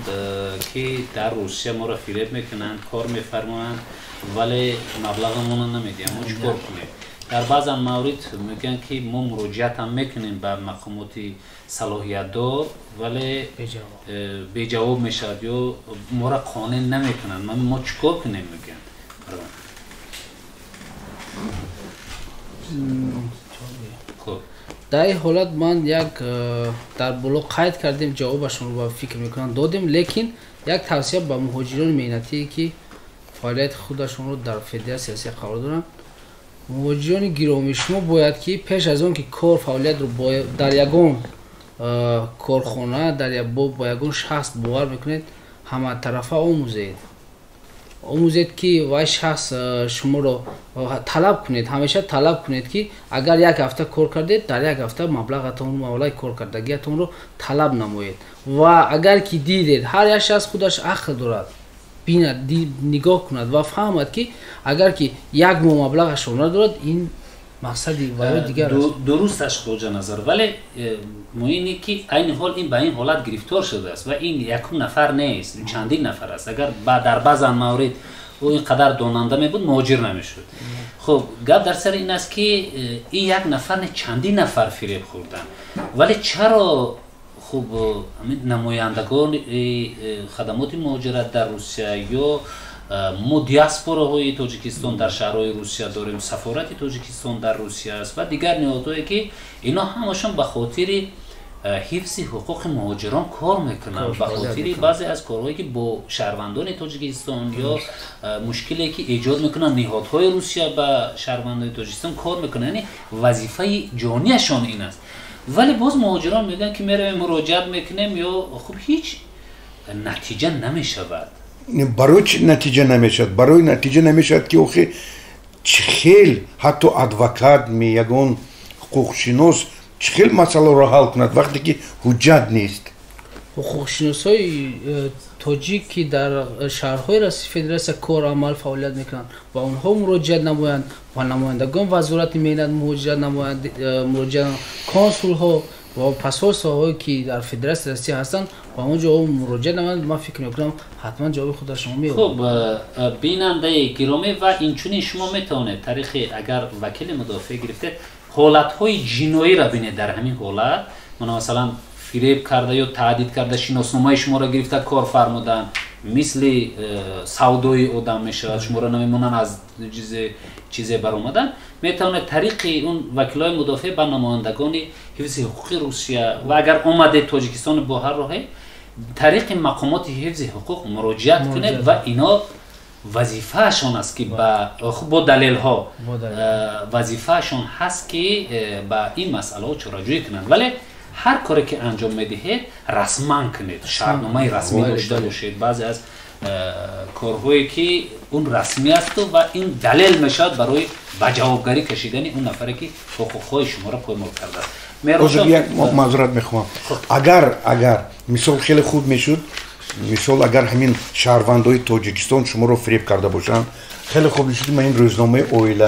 که در روسیه ما را فریب میکنند کار میفرمایند ولی مبلغمون نمیدیم ما چیکار کنیم در بعض موارد میگن که ما مراجعت هم میکنیم به مقامات صلاحیت دار ولی بی جواب میشد یا ما را قانع نمیکنند ما چیکار کنیم میگن در این حالت من یک در بلوغ قید کردیم جوابشون رو فکر میکنم دادیم لیکن یک توصیه به مهاجران مهنتی که فعالیت خودشون رو در فدراسیون سیاسی قرار دارن مهاجران گرامی شما باید که پیش از اون که کار فعالیت رو در یگان کارخانه در با یگان شخص باور میکنید همه طرفه آموزید که وای شخص شما رو طلب کنید همیشه طلب کنید که اگر یک هفته کار کردید در یک هفته مبلغتون مولای کار کردگیتون رو طلب نمایید و اگر که دیدید هر یک شخص خودش عقل دارد بیند نگاه کند و فهمد که اگر که یک مبلغش ندارد این مقصدی برای دیگر است درستش خواجه نظر ولی اینه که این حال این به این حالت گرفتار شده است و این یک نفر نیست چندین نفر است اگر در بعض موارد او اینقدر داننده می بود مهاجر نمیشد خب گپ در سر این است که این یک نفر نه چندین نفر فریب خوردن ولی چرا خب نمایندگان خدمات مهاجرت در روسیه یا ما دیاسپوراهای تاجیکستان در شهرهای روسیه داریم سفارت تاجیکستان در روسیه است و دیگر نهادهایی که اینا همشون به خاطر حفظ حقوق مهاجران کار میکنن به خاطر بعضی از کارهایی که با شهروندان تاجیکستان یا مشکلی که ایجاد میکنن نهادهای روسیه به شهروندان تاجیکستان کار میکنن یعنی وظیفه جانیشان این است ولی باز مهاجران میگن که میریم مراجعت میکنیم یا خب هیچ نتیجه نمیشود برای چی نتیجه نمیشد برای نتیجه نمیشد که اوخی چخیل حتی ادوکات می یگون حقوقشناس چخیل مسئله رو حل کند وقتی که حجت نیست حقوقشناسای تاجیک که در شهرهای رئیس فدراسیون کار عمل فعالیت میکنند و اونها مراجعت نمایند و نمایندگان وزارت مهنت مراجعت کنسول ها و پاسپورت هایی که در فدراسیون روسیه هستند و اونجا مراجعه نمایند من فکر میکنم حتما جواب خود شما میاد خب بیننده گرامی و اینچنین شما میتونید تاریخ اگر وکیل مدافع گرفته حالت های جنایی را بینید در همین حالت مثلا فریب کرده یا تهدید کرده شناسنامه شما را گرفته کار فرمودن مثل سودای آدم میشه شما را نمیمونن از چیزی برآمدن میتونه طریق اون وکیلای مدافع به نمایندگان حفظ حقوق روسیه و اگر اومده تاجیکستان با هر راهی طریق مقامات حفظ حقوق مراجعت کنید و اینا وظیفه شان است که با دلیل ها وظیفه شان هست که با این مسئله چراجویی کنند ولی هر کاری که انجام میدهید رسما کنید شرطنامه رسمی داشته باشید بعضی از کارهایی که اون رسمی است و این دلیل میشد برای به جوابگری کشیدن اون نفری که حقوقهای شما را پایمال کرده است معذرت میخوام اگر مثال خیلی خوب میشد مثال اگر همین شهروندای تاجیکستان شما رو فریب کرده باشن خیلی خوب میشد ما این روزنامه اویلا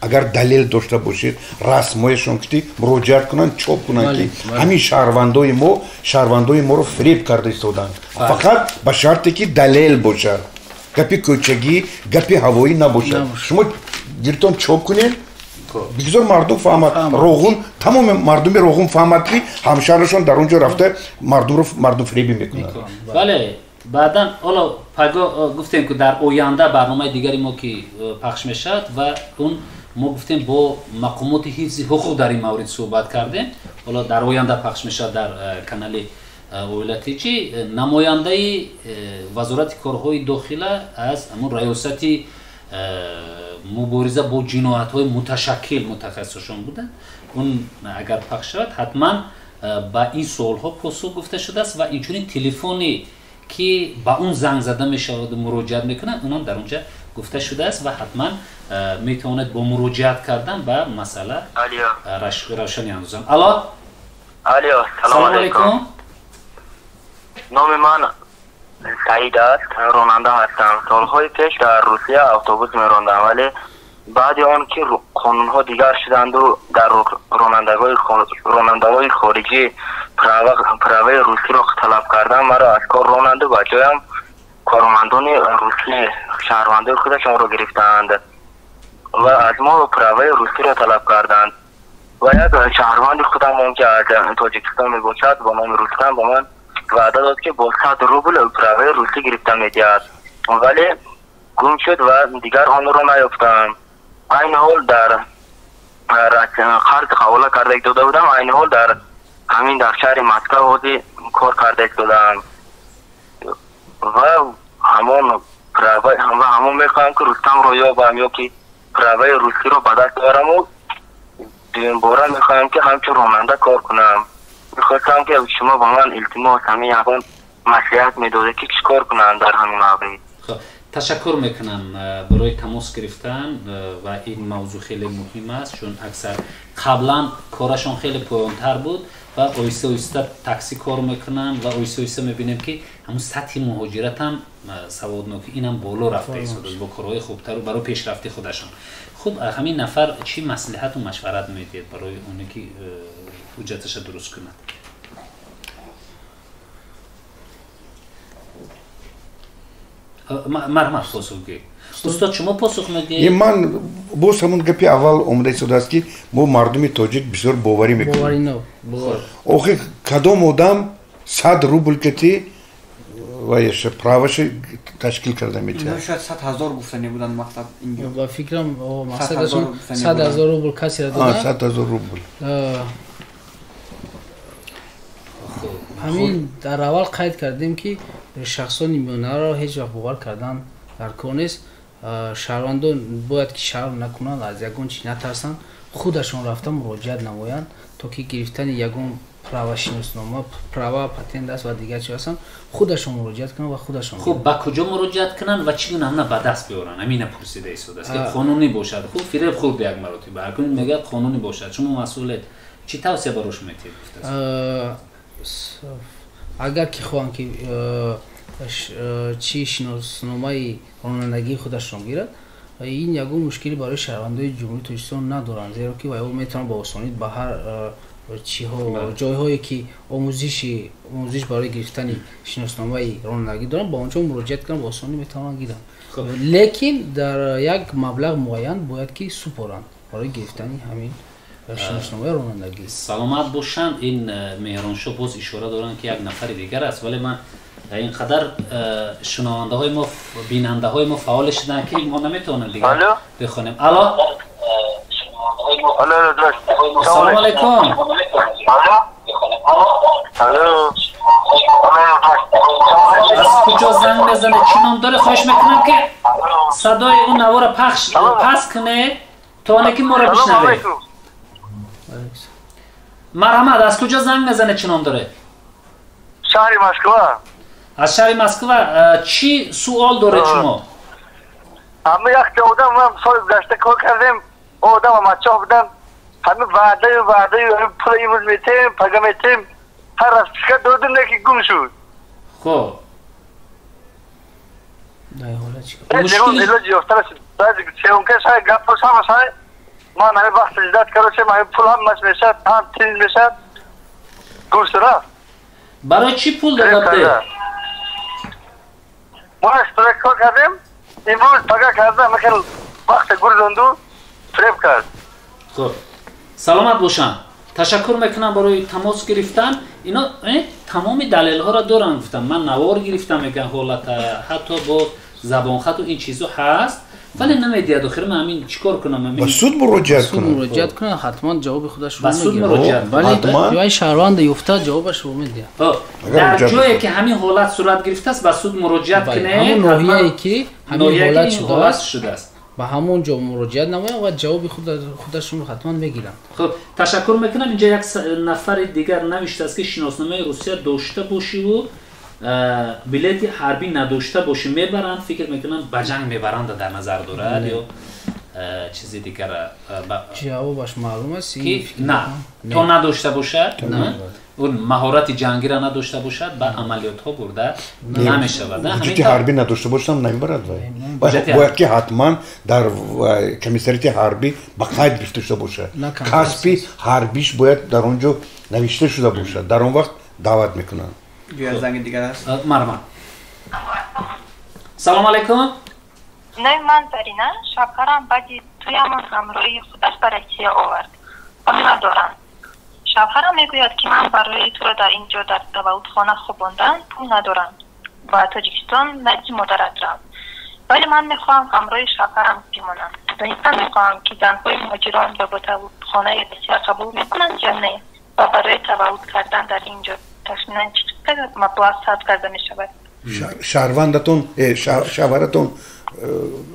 اگر دلیل داشته باشید رسمایشون که مراجعت کنن چاپ کنن که همین شهروندای ما رو فریب کرده ایستادن فقط به شرطی که دلیل باشه گپی کوچگی گپی هوایی نباشه شما گیرتون چاپ کنید بگذار مردم فهمد روغون تمام مردم روغون فهمد که همشهرشون در اونجا رفته مردم فریبی میکنن بله بعدا حالا پگاه گفتیم که در آینده برنامه دیگری ما که پخش میشد و اون ما گفتیم با مقامات حفظ حقوق در این مورد صحبت کردیم حالا در آینده پخش میشد در کانال اویلتی چی نماینده وزارت کارهای داخله از همون ریاست مبارزه با جنایت‌های متشکل متخصصشون بودن اون اگر پخش شد حتما با این سوال‌ها پاسخ گفته شده است و اینچنین تلفنی که با اون زنگ زده میشه و مراجعت میکنن اونم در اونجا گفته شده است و حتما میتواند با مراجعت کردن به مسئله روشنی اندازند. الو سلام علیکم. نام من سعید است، راننده هستم. سالهای پیش در روسیه اتوبوس میراندم، ولی بعد آن که قانونها دیگر شدند و در رانندگی خارجی پروای روسی را طلب کردم، مرا از کار راندند و به جایم کارمندان روسی شهروندان خودشان را گرفتند و از ما پروای روسی را طلب کردند و یک شهروند خودم که از تاجیکستان می باشد با نام رستم با من وعده داد که با 100 روبل پروای روسی گرفته می‌دهد، ولی گم شد و دیگر آن را نیافتم. این حال در خرج حواله کرده داده بودم، این حال در همین در شهر مسکو وادی کار کرده دادم و همون میخواهم که رستم رو یابم یا که پروای روسی رو به دست دارم و دویم باره میخواهم که همچون راننده کار کنم. میخواستم که شما با من التماس همین یکون مسئولیت میداده که چی کار کنم در همین موقعی. تشکر میکنم برای تماس گرفتن و این موضوع خیلی مهم است، چون اکثر قبلا کارشان خیلی پایان‌تر بود و آیسته آیسته تاکسی کار میکنن و آیسته آیسته میبینیم که همون سطح مهاجرت هم سوادناکی این هم بالا رفته است با کارهای خوبتر و برای پیشرفت خودشان. خب همین نفر چی مصلحت و مشورت میدید برای اونی که حجتش درست کنند؟ مرحبا پاسخگوی. استاد شما پاسخ میدید؟ من باز همون گپی اول اومده شده است که ما مردم تاجیک بسیار باوری میکنیم. باوری نه. آخه کدام آدم 100 روبل کتی و یه پراوش تشکیل کرده میشه. شاید 100,000 گفتنی بودن مکتب اینجا. با فکرم مقصدشون 100,000 روبل کسی را دادن. 100,000 روبل. همین در اول قید کردیم که شخصان میانه را هیچ وقت باور کردن در کار نیست. شهروندان باید که شرم نکنند، از یگان چی نترسند، خودشون رفتن مراجعت نمایند تا که گرفتن یگان پراوا شناسنامه، پراوا پتنت است و دیگر چی هستند خودشون مراجعت کنند و خودشون. خب با کجا مراجعت کنند و چی گونه به دست بیارن؟ همین پرسیده است که قانونی باشد. خب فریب خورد یک مرتبه هر کدوم میگه قانونی باشد. شما مسئولیت چی توصیه براش میتید؟ اگر که خواهند که چی شناسنامه رانندگی خودش را گیرد، این یگان مشکلی برای شهروندان جمهوری تاجیکستان ندارند، زیرا که او میتونن با آسانی به هر جایهایی که آموزش برای گرفتن شناسنامه رانندگی دارن با اونجا مراجعت کنن، با آسانی میتونن گیرن. لیکن در یک مبلغ معین باید که سپارند برای گرفتن همین شناسنامه رانندگی. سلامت باشند. این مهرانشاه باز اشاره دارن که یک نفر دیگر است، ولی من اینقدر شنونده های ما بیننده های ما فعال شدن که ما نمیتونیم دیگه بخونیم. الو سلام علیکم. از کجا زنگ بزنه چی نام داره؟ خواهش میکنم که صدای اون نوار پس کنه تا اونه که ما را بشنوه. مرحمت از کجا زنگ بزنه چی نام داره؟ شهر مسکو. از شهر مسکو. چی سوال داره شما؟ همه یک جودم هم سال گذشته کار کردیم، آدم هم بچه ها بودن، همه وعده پول ایموز میتیم پگه میتیم، هر از پیشکر دادیم که گم شد. خب مشکلی علاج یافته رسید. چون که شاید گپ باش هم شاید من همه وقت سجدت کرده چه همه پول هم مش میشد، هم تیز میشد، گوشت رفت. برای چی پول داده؟ ما اشتراک کار کردیم، امروز پگه کرده همه وقت گرداندو فریب کرد. خب سلامت باشن. تشکر میکنم برای تماس گرفتن. اینا تمام دلیل ها را دارن. گفتم من نوار گرفتم میگن حالت حتی با زبان خط و این چیزو هست ولی نمیدید. آخر من همین چیکار کنم؟ با سود مراجعت کنم حتما جواب خودش رو میگه. سود مراجعت ولی یا شهروند یفته جوابش رو میده. در جایی که همین حالت صورت گرفته است با سود مراجعت کنه. همون ناحیه‌ای که همین حالت شده است با همون جا مراجعت نماین و جواب خودشون رو حتما میگیرن. خب تشکر میکنم. اینجا یک نفر دیگر نوشته است که شناسنامه روسیه داشته باشی و بلیت حربی نداشته باشه میبرند فکر میکنم به جنگ میبرند در نظر دارد یا چیزی دیگر جوابش معلوم است نه تا نداشته باشد اون مهارت جنگی را نداشته باشد به عملیات ها برده نمیشود حجت حربی نداشته باشد نمیبرد باید که حتما در کمیساریات حربی به قید گرفته باشه کسبی حربیش باید در اونجا نوشته شده باشه در اون وقت دعوت میکنن زنگ دیگر است مرحبا سلام علیکم نه من زرینا شبکرم بعدی توی من همراهی خودش برای چیه آورد ندارم شبکرم میگوید که من برای تو در اینجا در تبعود خانه خواباندن پول ندارم و تاجیکستان نزدیک مادرت رم ولی من میخواهم همراه شبکرم بمانم دانستن میخواهم که زنهای مهاجران و با تبعود خانه بسیار قبول میکنند یا نه و برای تبعود کردن در اینجا تصمیما چقدر مبلغ ثبت کرده میشود شهروندتون شهرتون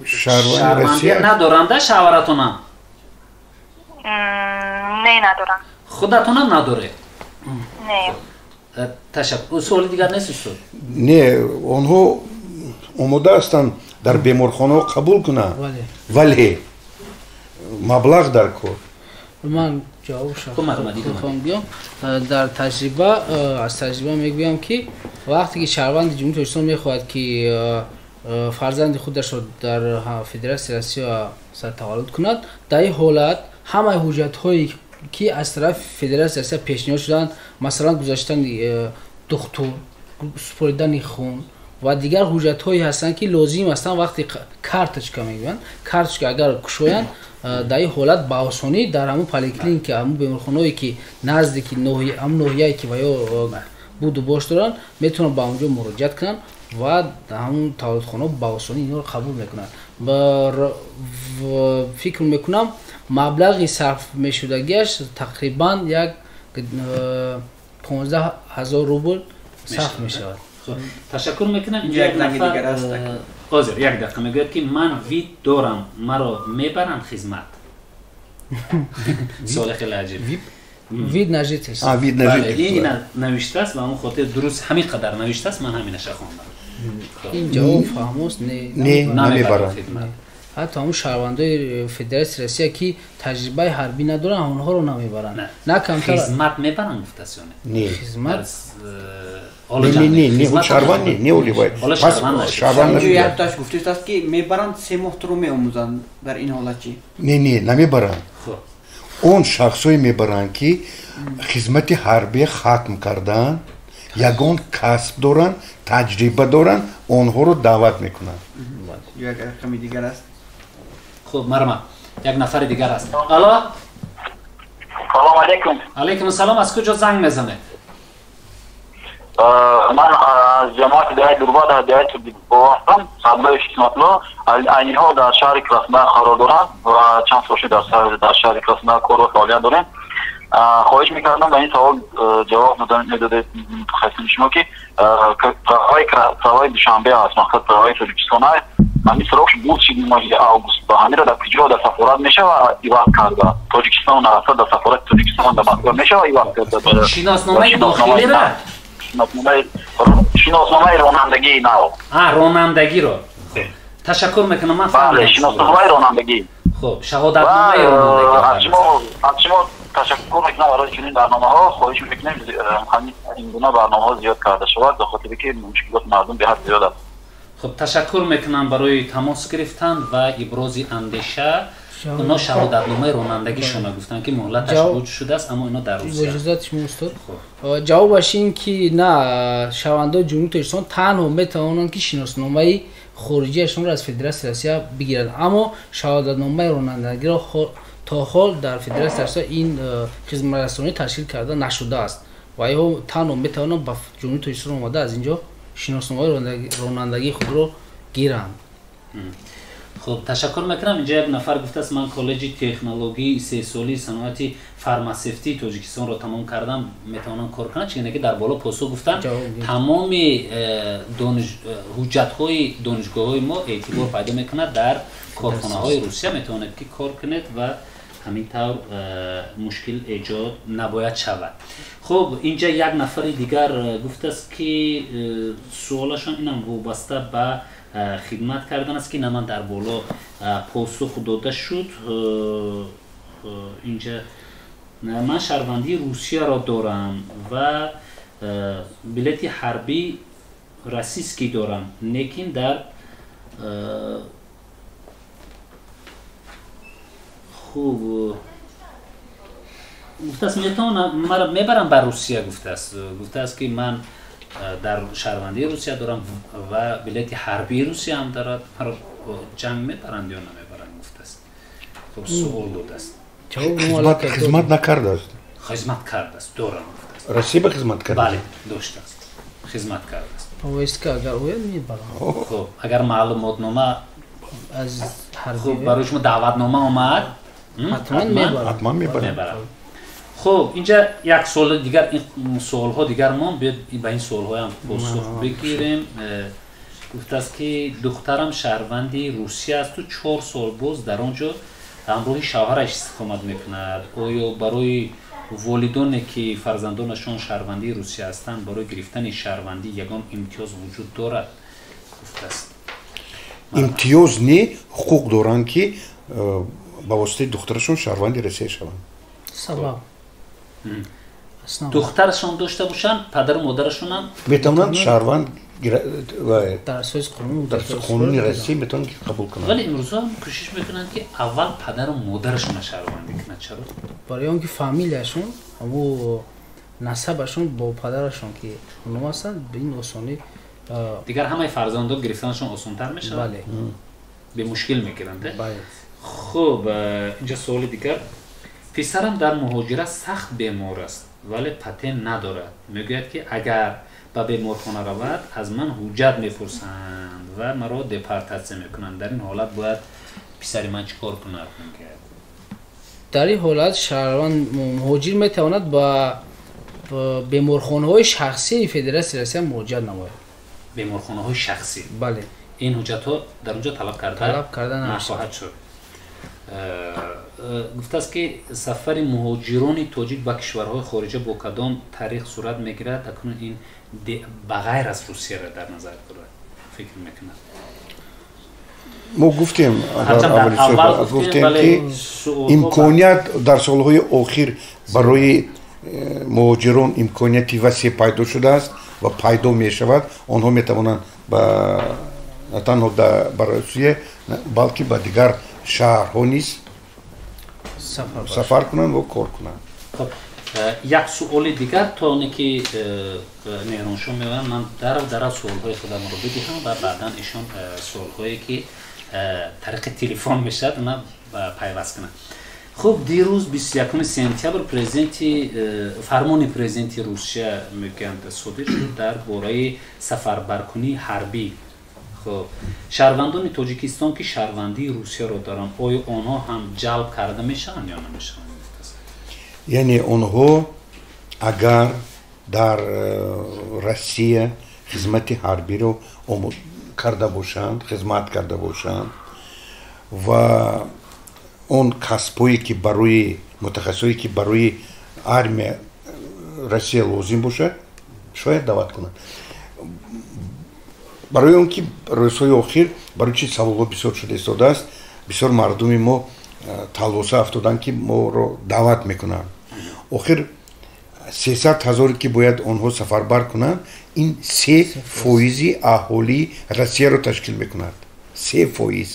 شهروندی ندارنده شهرتون هم نه ندارم خودتون هم نداره نه تشکر سوال دیگر نیست نه اونها اومده هستند در بیمارخانه قبول کنن ولی مبلغ در کار من جوابش خواهم بیام در تجربه از تجربه میگویم که وقتی که شهروند جمهوری تاجیکستان میخواهد که فرزند خودش را در فدراسیون روسیه سر تولد کند در این حالت همه حجت هایی که از طرف فدراسیون روسیه پیشنهاد شدند مثلا گذاشتن دکتر سپردن خون و دیگر حجت هایی هستند که لازم هستند وقتی کارتچکا میگن کارتچکا اگر کشویند در این حالت با آسانی در همون پالیکلینیک همون بیمارخانه‌ای که نزدیک ناحیه‌ای که بود و باش دارن میتونن با اونجا مراجعت کنن و در همون تولدخانه با آسانی اینا رو قبول میکنن و فکر میکنم مبلغی صرف میشدگیش تقریبا یک 15,000 روبل صرف میشود. تشکر میکنم. اینجا یک نفر حاضر یک دقیقه میگوید که من وید دارم مرا میبرن خدمت. سوال خیلی عجیب. وید نجیت است. وید نجیت. این نوشته است و اون خاطر درست همین قدر نوشته است من همینش خواندم. این جواب فهموست نمیبرن. حتی همون شهروندای فدراسیون روسیه که تجربه حربی ندارن اونها رو نمیبرن. نه کمتر خدمت میبرن گفتاسیونه. نه. خدمت نه شهروند نه اولی باید. شهروند یک تاش گفته است که میبرن سه محترم میآموزن در این حالت چی؟ نه نمیبرن. اون شخصایی میبرن که خدمت حربی ختم کردن یگان کسب دارن تجربه دارن اونها رو دعوت میکنن. یک رقم دیگر است. خب مرحبا یک نفر دیگر است. الو سلام علیکم. علیکم السلام. از کجا زنگ میزنه؟ من از جماعت دعای درباد هدایت هستم. سابقه شناخته اینها در شهر کراسنای قرار دارند و چند سال در شهر کراسنای کار و فعالیت دارند. خواهش میکردم به این سوال جواب نداده متخصص شما که پروای دوشنبه است مقصد پروای تاجیکستان است. همین سراغش بود شدیم ماه آگوست با همین را در کجا در سفارت میشه و ایوان کرده تاجیکستان اصلا در سفارت تاجیکستان در مسئله میشه و ایوان کرده شناسنامه داخلی را شناسنامه رانندگی نه رانندگی رو تشکر میکنم. من بله شناسنامه رانندگی. خب شهادتنامه رانندگی از شما تشکر میکنم برای چنین برنامه‌ها. خواهش میکنم همین این گونه برنامه‌ها زیاد کرده شود به خاطر که مشکلات مردم به حد زیاد است. خب تشکر میکنم برای تماس گرفتن و ابراز اندیشه. اونا شهادتنامه رانندگی شما گفتن که مهلتش بود شده است اما اینا در روسیه اجازهش استاد. جوابش این که نه شهروندان جمهوری تاجیکستان تنها میتوانند که شناسنامه خارجیشون را از فدراسیون روسیه بگیرند اما شهادتنامه رانندگی را تا حال در فدراسیون روسیه این خدمت رسانی تشکیل کرده نشده است و اینا تنها میتوانند با جمهوری تاجیکستان اومده از اینجا شناسنامه رانندگی خود رو گیرند. خب تشکر میکنم. اینجا یک نفر گفته است من کالج تکنولوژی 3 سالی صنعت فارماسیوتی تاجیکستان رو تمام کردم میتونم کار کنم. چون که در بالا پاسخ گفتن تمام حجت‌های دانشگاه‌های ما اعتبار پیدا میکنه در کارخانه‌های روسیه میتونید که کار کنید و همین طور مشکل ایجاد نباید شود. خب اینجا یک نفر دیگر گفته است که سوالشان اینم وابسته به خدمت کردن است که من در بالا پاسخ داده شد. اینجا من شهروندی روسیه را دارم و بلیت حربی روسیسکی دارم، لیکن در خوب گفته است میتونم مرا میبرم بر روسیه. گفته است که من در شهروندی روسیه دارم و بلیت حربی روسیه هم دارد، مرا جنگ میبرند یا نمیبرند. گفته است خب سوال داده است. خدمت نکرده است. خدمت کرده است، دارم. روسیه به خدمت کرده؟ بله داشته است، خدمت کرده است. اوست که اگر اوید میبرم. خب اگر معلومات نامه از حربی خب برای شما دعوت نامه اومد حتما میبرم. خب اینجا یک سوال دیگر، این سوال ها دیگر ما بیاد به این سوال ها هم پاسخ بگیریم. گفته است که دخترم شهروندی روسیه است و 4 سال باز در آنجا همراه شوهرش استقامت میکند. آیا برای والدانی که فرزندانشان شهروندی روسیه هستند برای گرفتن شهروندی یگان امتیاز وجود دارد؟ گفته است امتیاز نه، حقوق دارند که با واسطه دخترشون شهروندی روسیه شوند. سبب دخترشون داشته باشن، پدر و مادرشون هم میتونن شهروند در اساس قانون روسیه میتونن قبول کنن. ولی امروزا هم کوشش میکنن که اول پدر و مادرشون شهروندی کنن. چرا؟ برای اینکه فامیلشون همو نسبشون با پدرشون که اونها هستن به این آسانی دیگر همه فرزندان گرفتنشون آسان‌تر میشه. بله. به مشکل میگیرند. بله. خب اینجا سوال دیگر، پسرم در مهاجرت سخت بیمار است ولی پتن ندارد. میگوید که اگر به بیمارخانه رود از من حجت میپرسند و مرا دپارتاسیون میکنند. در این حالت باید پسر من چیکار کنه؟ در این حالت شهروند مهاجر میتواند با بیمارخانه های شخصی فدراسیون روسیه مهاجرت نماید. بیمارخانه های شخصی؟ بله. این حجت ها در اونجا طلب کردن نخواهد شد. گفته است که سفر مهاجران تاجیک به کشورهای خارجه با کدام تاریخ صورت میگیرد؟ اکنون این بغیر از روسیه را در نظر دارد فکر میکنند. ما گفتیم که امکانیت در سالهای اخیر برای مهاجران امکانیتی وسیع پیدا شده است و پیدا می شود. آنها می توانند نه تنها به روسیه بلکه به دیگر شهرها نیز سفر کنند و کار کنند. خب یک سوال دیگر تا اونی که مهرانشون میگن من در سوالهای خودم رو بدهم و بعدا ایشون سوالهایی که طریق تلفن میشد اونا پیوست کنن. خب دیروز 21 سپتامبر فرمان پرزیدنت روسیه میگن صادر شد در باره سفربرکنی حربی. خب شهروندان تاجیکستان که شهروندی روسیه رو دارن آیا آنها هم جلب کرده میشن یا نمیشن؟ یعنی آنها اگر در روسیه خدمت حربی رو کرده باشند، خدمت کرده باشند و اون کسبایی که برای متخصصی که برای آرمی روسیه لازم باشه شاید دعوت کنند. برای اون که روزهای اخیر برای چی سوال‌ها بسیار شده ایستاده است، بسیار مردم ما تلوسه افتادن که ما رو دعوت میکنن. آخر 300,000 که باید آنها سفربر کنند، این 3% اهالی روسیه رو تشکیل میکند. 3%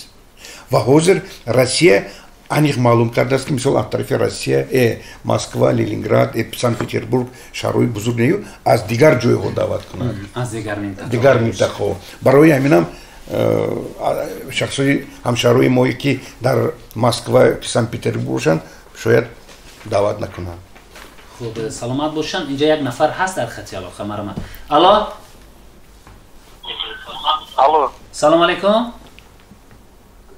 و حاضر روسیه انیق معلوم کرده است که مثلا از طرف روسیه مسکو، لنینگراد، سن پترزبورگ شهرهای بزرگ نیو از دیگر جایها دعوت کنند. از دیگر منطقه. برای همینم شخصی همشهرهای ما که در مسکو، سن پترزبورگ شاید دعوت نکنند. خب سلامت باشن. اینجا یک نفر هست در خط علاقه مرا. الو سلام علیکم.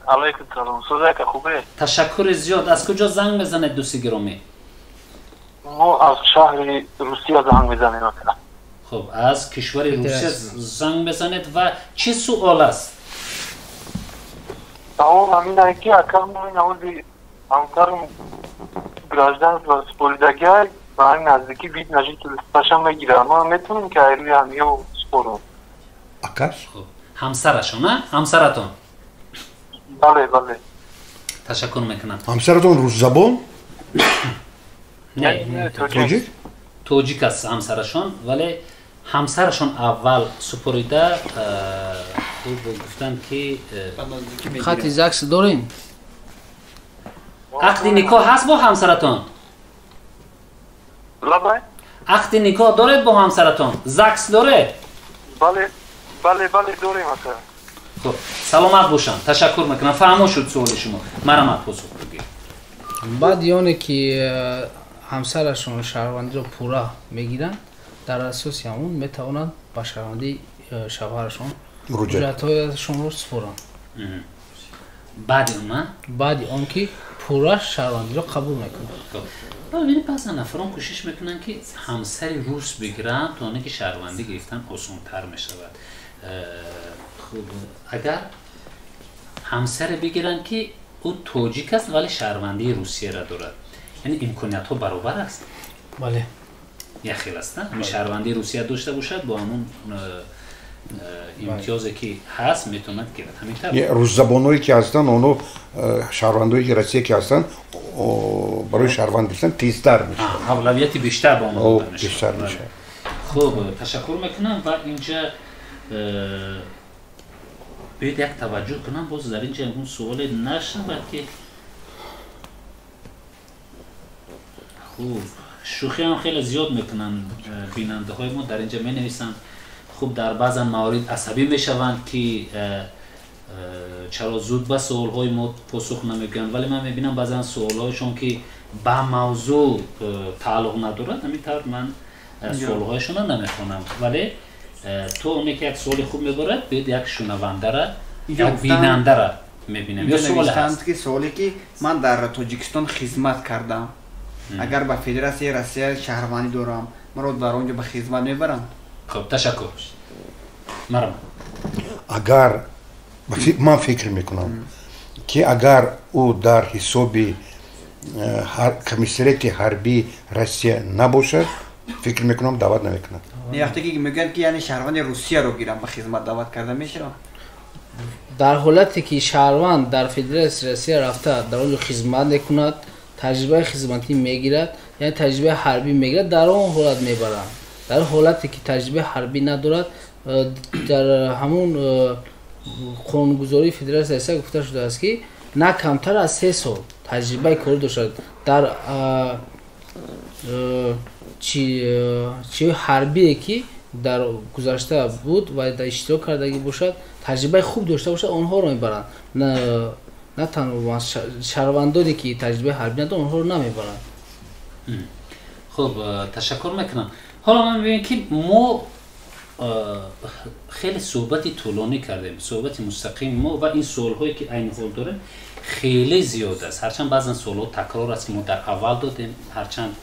علیکم سلام. صدای خوبه؟ تشکر زیاد. از کجا زنگ میزنید دوست گرامی؟ ما از شهر روسیه زنگ میزنیم. خب از کشور روسیه زنگ بزنید و چه سوال است؟ سوال همین است که اگر ما این همکارم гражданство сполидагар ба ҳамин наздикӣ бит наҷи тӯлисташам мегирам. Ма метавонем ки айрӯи ҳамиё спорам. Акаш? ҳамсарашон, а? ҳамсаратон? Бале, бале. Ташаккур мекунам. ҳамсаратон рӯсзабон? Не, тоҷик? тоҷик аст ҳамсарашон, вале ҳамсарашон аввал супорида гуфтанд ки хати ЗАГС дорем? ақди никоҳ ҳаст бо ҳамсаратон? Лабай? ақди никоҳ доред бо ҳамсаратон? ЗАГС доред? Бале, бале, бале дорем ака. خب سلامت باشم تشکر میکنم فهمو شد سوال شما مرا پاسخ بگیر بعد یعنی که همسرشون شهروندی رو پورا میگیرن در اساس همون میتوانند با شهروندی شوهرشون اجرت‌هایشون رو سپارن بعد اون بعد اون که پورا شهروندی رو قبول میکنن ولی بعضا نفران کوشش میکنن که همسری روس بگیرن تا اونی که شهروندی گرفتن آسان‌تر میشود اگر همسر بگیرن که او توجیک است ولی شهروندی روسیه را دارد یعنی امکانیت ها برابر است بله یا خیلی است نه شهروندی روسیه داشته باشد با همون امتیازی که هست میتوند گیرد همین روس زبانایی که هستن اونو شهروندایی که روسیه که هستن برای شهروند بشن تیزتر میشه اولویت بیشتر با اونها بیشتر میشه خب تشکر میکنم و اینجا باید یک توجه کنم باز در اینجا اون سوال نشود که خوب شوخی هم خیلی زیاد میکنن بیننده های ما در اینجا می نویسن خوب در بعضا موارد عصبی میشوند که چرا زود به سوال های ما پاسخ نمیگن ولی من میبینم بعضا سوال هایشون که به موضوع تعلق ندارد همینطور من سوال هایشون نمیخونم ولی تو اونی که یک سوال خوب میبرد باید یک شنونده را یک بیننده را میبینم یا سوال هست که سوالی که من در تاجیکستان خدمت کردم اگر به فدراسیون روسیه شهروندی دارم مرا در اونجا به خدمت میبرن خب تشکر مرحبا اگر من فکر میکنم که اگر او در حساب کمیسریت حربی روسیه نباشد فکر میکنم دعوت نمیکنم نه وقتی که میگن که یعنی شهروند روسیه رو گیرم به خدمت دعوت کرده میشه در حالتی که شهروند در فدراسیون روسیه رفته در اونجا خدمت نکند تجربه خدمتی میگیرد یعنی تجربه حربی میگیرد در اون حالت میبرند در حالتی که تجربه حربی ندارد در همون قانونگذاری فدراسیون روسیه گفته شده است که نه کمتر از 3 سال تجربه کار داشته در چی حربی که در گذشته بود و در اشتراک کردگی باشد تجربه خوب داشته باشد آنها رو میبرند نه تنها شهروندانی که تجربه حربی ندارند آنها رو نمیبرند خب تشکر میکنم حالا من ببینم که ما خیلی صحبتی طولانی کردیم صحبت مستقیم ما و این سوال هایی که عین حال داره خیلی زیاد است هرچند بعضا سوال ها تکرار است که ما در اول دادیم هرچند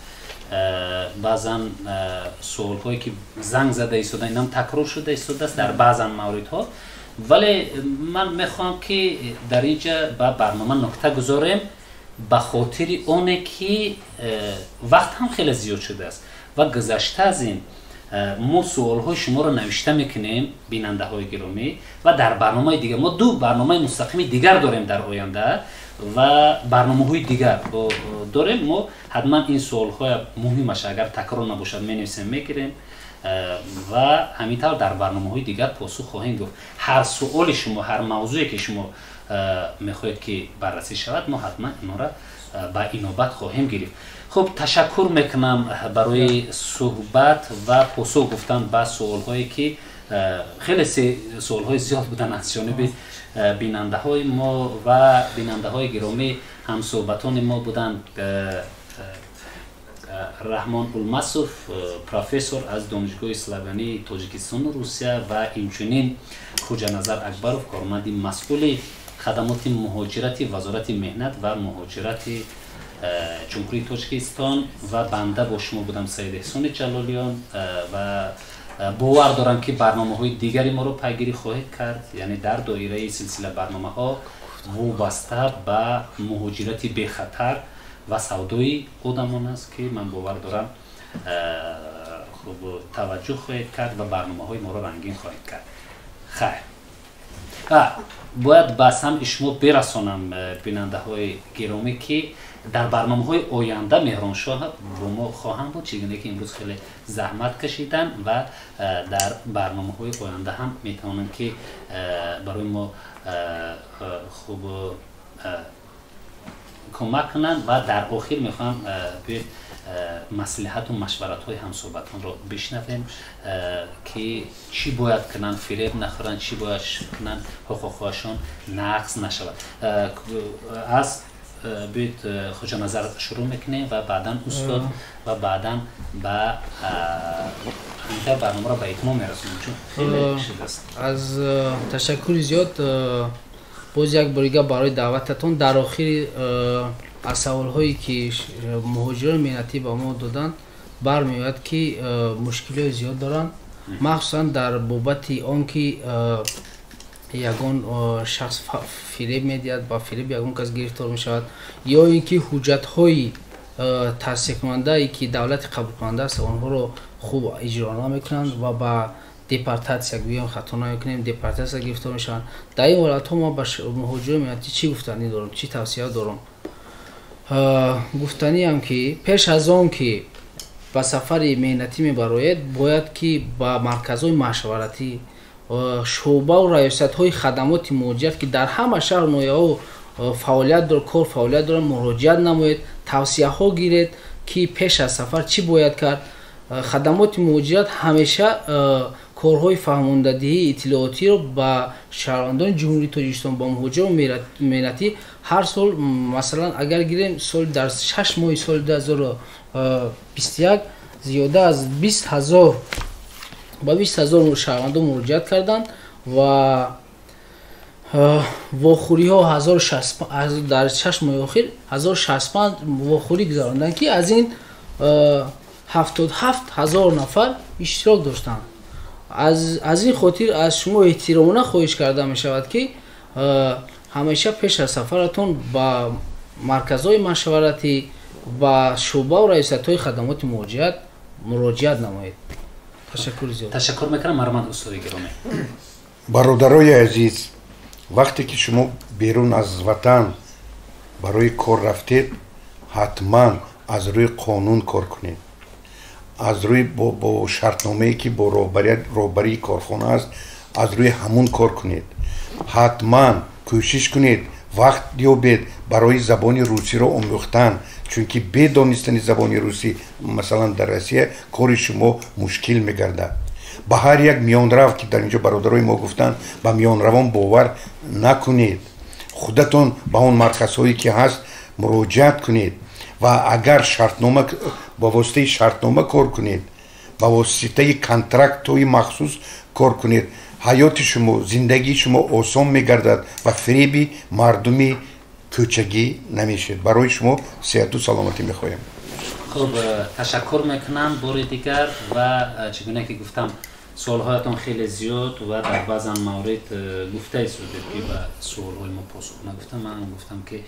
بعضا سوال هایی که زنگ زده ایستاده این هم تکرار شده ایستاده است در بعضا مورد ها ولی من میخوام که در اینجا با برنامه نکته گذاریم به خاطر اونه که وقت هم خیلی زیاد شده است و گذشته از این ما سوال های شما رو نوشته میکنیم بیننده های گرامی و در برنامه دیگر ما 2 برنامه مستقیم دیگر داریم در آینده و برنامه های دیگر داریم ما حتما این سوال های مهمش اگر تکرار نباشد می نویسیم میگیریم و همینطور در برنامه های دیگر پاسخ خواهیم گفت هر سوال شما هر موضوعی که شما میخواهید که بررسی شود ما حتما اینا را با اینوبت خواهیم گرفت خب تشکر میکنم برای صحبت و پاسخ گفتن به سوال هایی که خیلی سوال های زیاد بودن از جانب بیننده های ما و بیننده های گرامی هم صحبتان ما بودن رحمان المصوف پروفسور از دانشگاه اسلوانی تاجیکستان و روسیه و همچنین خوجا نظر اکبروف کارمند مسئول خدمات مهاجرتی وزارت مهنت و مهاجرت جمهوری تاجیکستان و بنده با شما بودم سید احسان جلالیان و باور دارم که برنامه های دیگری ما رو پیگیری خواهید کرد یعنی در دایره سلسله برنامه ها وابسته به مهاجرت بی خطر و سودای خودمان است که من باور دارم خوب توجه خواهید کرد و برنامه‌های ما را رنگین خواهید کرد. خیر. باید بس هم شما برسانم بیننده های گرامی که در برنامه‌های آینده مهران شاه با ما خواهم بود، چگونه که امروز خیلی زحمت کشیدن و در برنامه‌های آینده هم میتونن که برای ما خوب کمک کنن و در آخر میخوام به مصلحت و مشورت‌های همصحبتان رو بشنویم که چی باید کنن فریب نخورن، چی باید کنن حقوقشون نقض نشود. از بیت خوش نظر شروع میکنیم و بعدا استاد و بعدا با اینتر برنامه را به اتمام میرسونیم چون خیلی شده است. از تشکر زیاد باز یک بار برای دعوتتون. در آخر از سوال‌هایی که مهاجران مهنتی به ما دادن برمیاد که مشکلات زیاد دارن، مخصوصا در بابت آنکه یگان شخص فریب میدهد، با فریب یگان کس گرفتار میشود یا اینکه حجت‌های تصدیق کننده ای که دولت قبول کننده است آنها رو خوب اجرا نمیکنند و با دیپارتاسیا گویم خطا نمیکنیم، دیپارتاسیا گرفتار میشن. در این حالت ها ما به مهاجران مهنتی چی گفتنی دارم، چی توصیه دارم؟ گفتنی هم که پیش از آن که به سفر مهنتی میبراید باید که با مرکزهای مشورتی شعبه و ریاست‌های خدمات مهاجرت که در همه شهر نویاها فعالیت داره، کار فعالیت داره، مراجعت نماید، توصیه ها گیرید که پیش از سفر چی باید کرد. خدمات مهاجرت همیشه کارهای فهماندهی اطلاعاتی رو با شهروندان جمهوری تاجیکستان با مهاجران مهنتی هر سال مثلا اگر گیریم سال در 6 ماه سال 2021 زیاده از 20,000 با 20,000 شهروندان مراجعت کردند و واخوری ها 1065 در 6 ماه اخیر 1065 واخوری گذراندند که از این 77,000 نفر اشتراک داشتند. از این خاطر از شما احترامانه خواهش کرده می شود که همیشه پیش از سفرتون با مرکزهای مشورتی و شعبه و ریاست‌های خدمات مهاجرت مراجعت نمایید. تشکر زیاد. تشکر میکنم مرحمت استاد گرامی. برادرای عزیز، وقتی که شما بیرون از وطن برای کار رفتید حتما از روی قانون کار کنید، از روی با شرطنامه‌ای که با رهبری کارخانه است از روی همون کار کنید. حتما کوشش کنید وقت دیوبید برای زبان روسی رو آموختن، چون که به دانستن زبان روسی مثلا در روسیه کار شما مشکل میگرده. به هر یک میانرو که در اینجا برادرای ما گفتن به میانروان باور نکنید، خودتون به اون مرکزهایی که هست مراجعت کنید و اگر شرطنامه با واسطه شرطنامه کار کنید، با واسطه کانترکت های مخصوص کار کنید، حیات شما زندگی شما آسان میگردد و فریبی مردمی کوچگی نمیشید. برای شما صحت و سلامتی میخوایم. خب تشکر میکنم بار دیگر و چگونه که گفتم سوالهایتان خیلی زیاد و در بعضا موارد گفته شده که به سوالهای ما پاسخ نگفتم. من گفتم که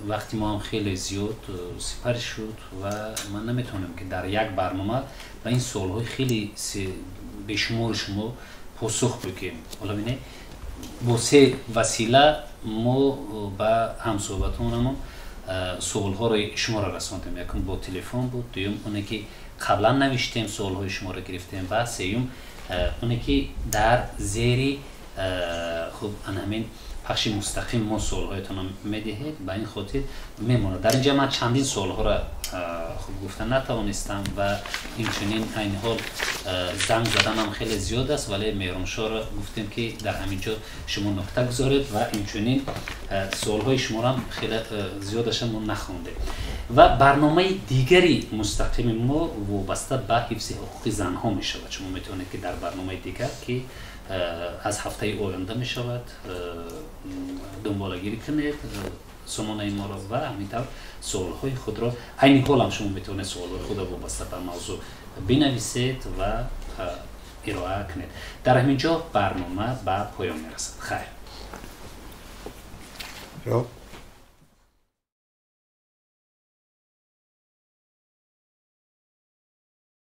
وقتی ما هم خیلی زیاد سپری شد و من نمیتونم که در یک برنامه به این سوالهای خیلی به شمار شما پاسخ بگیم. حالا بینه با سه وسیله ما به همصحبتانمون سوالها رو شما را رساندیم. یکم با تلفن بود، دوم اونه که قبلا نوشتیم سوالهای شما را گرفتیم و سوم اونه که در زیر خب همین پخش مستقیم ما سوالهایتان رو میدهید. به این خاطر میمونه در اینجا من چندین سوالها را خوب گفتن نتوانستم و اینچنین این حال زنگ زدن هم خیلی زیاد است، ولی مهران شاه را گفتیم که در همینجا شما نکته گذارید و اینچنین سوالهای شما را هم خیلی زیادش ما نخونده. و برنامه دیگری مستقیم ما وابسته به حفظ حقوق زنها می شود. شما میتونید که در برنامه دیگر که از هفته آینده می شود دنبالگیری کنید سامانه ما را و همینطور سوالهای خود را این حال هم شما میتونید سوالهای خود را وابسته به موضوع بنویسید و ارائه کنید. در همینجا برنامه به پایان میرسد. خیر.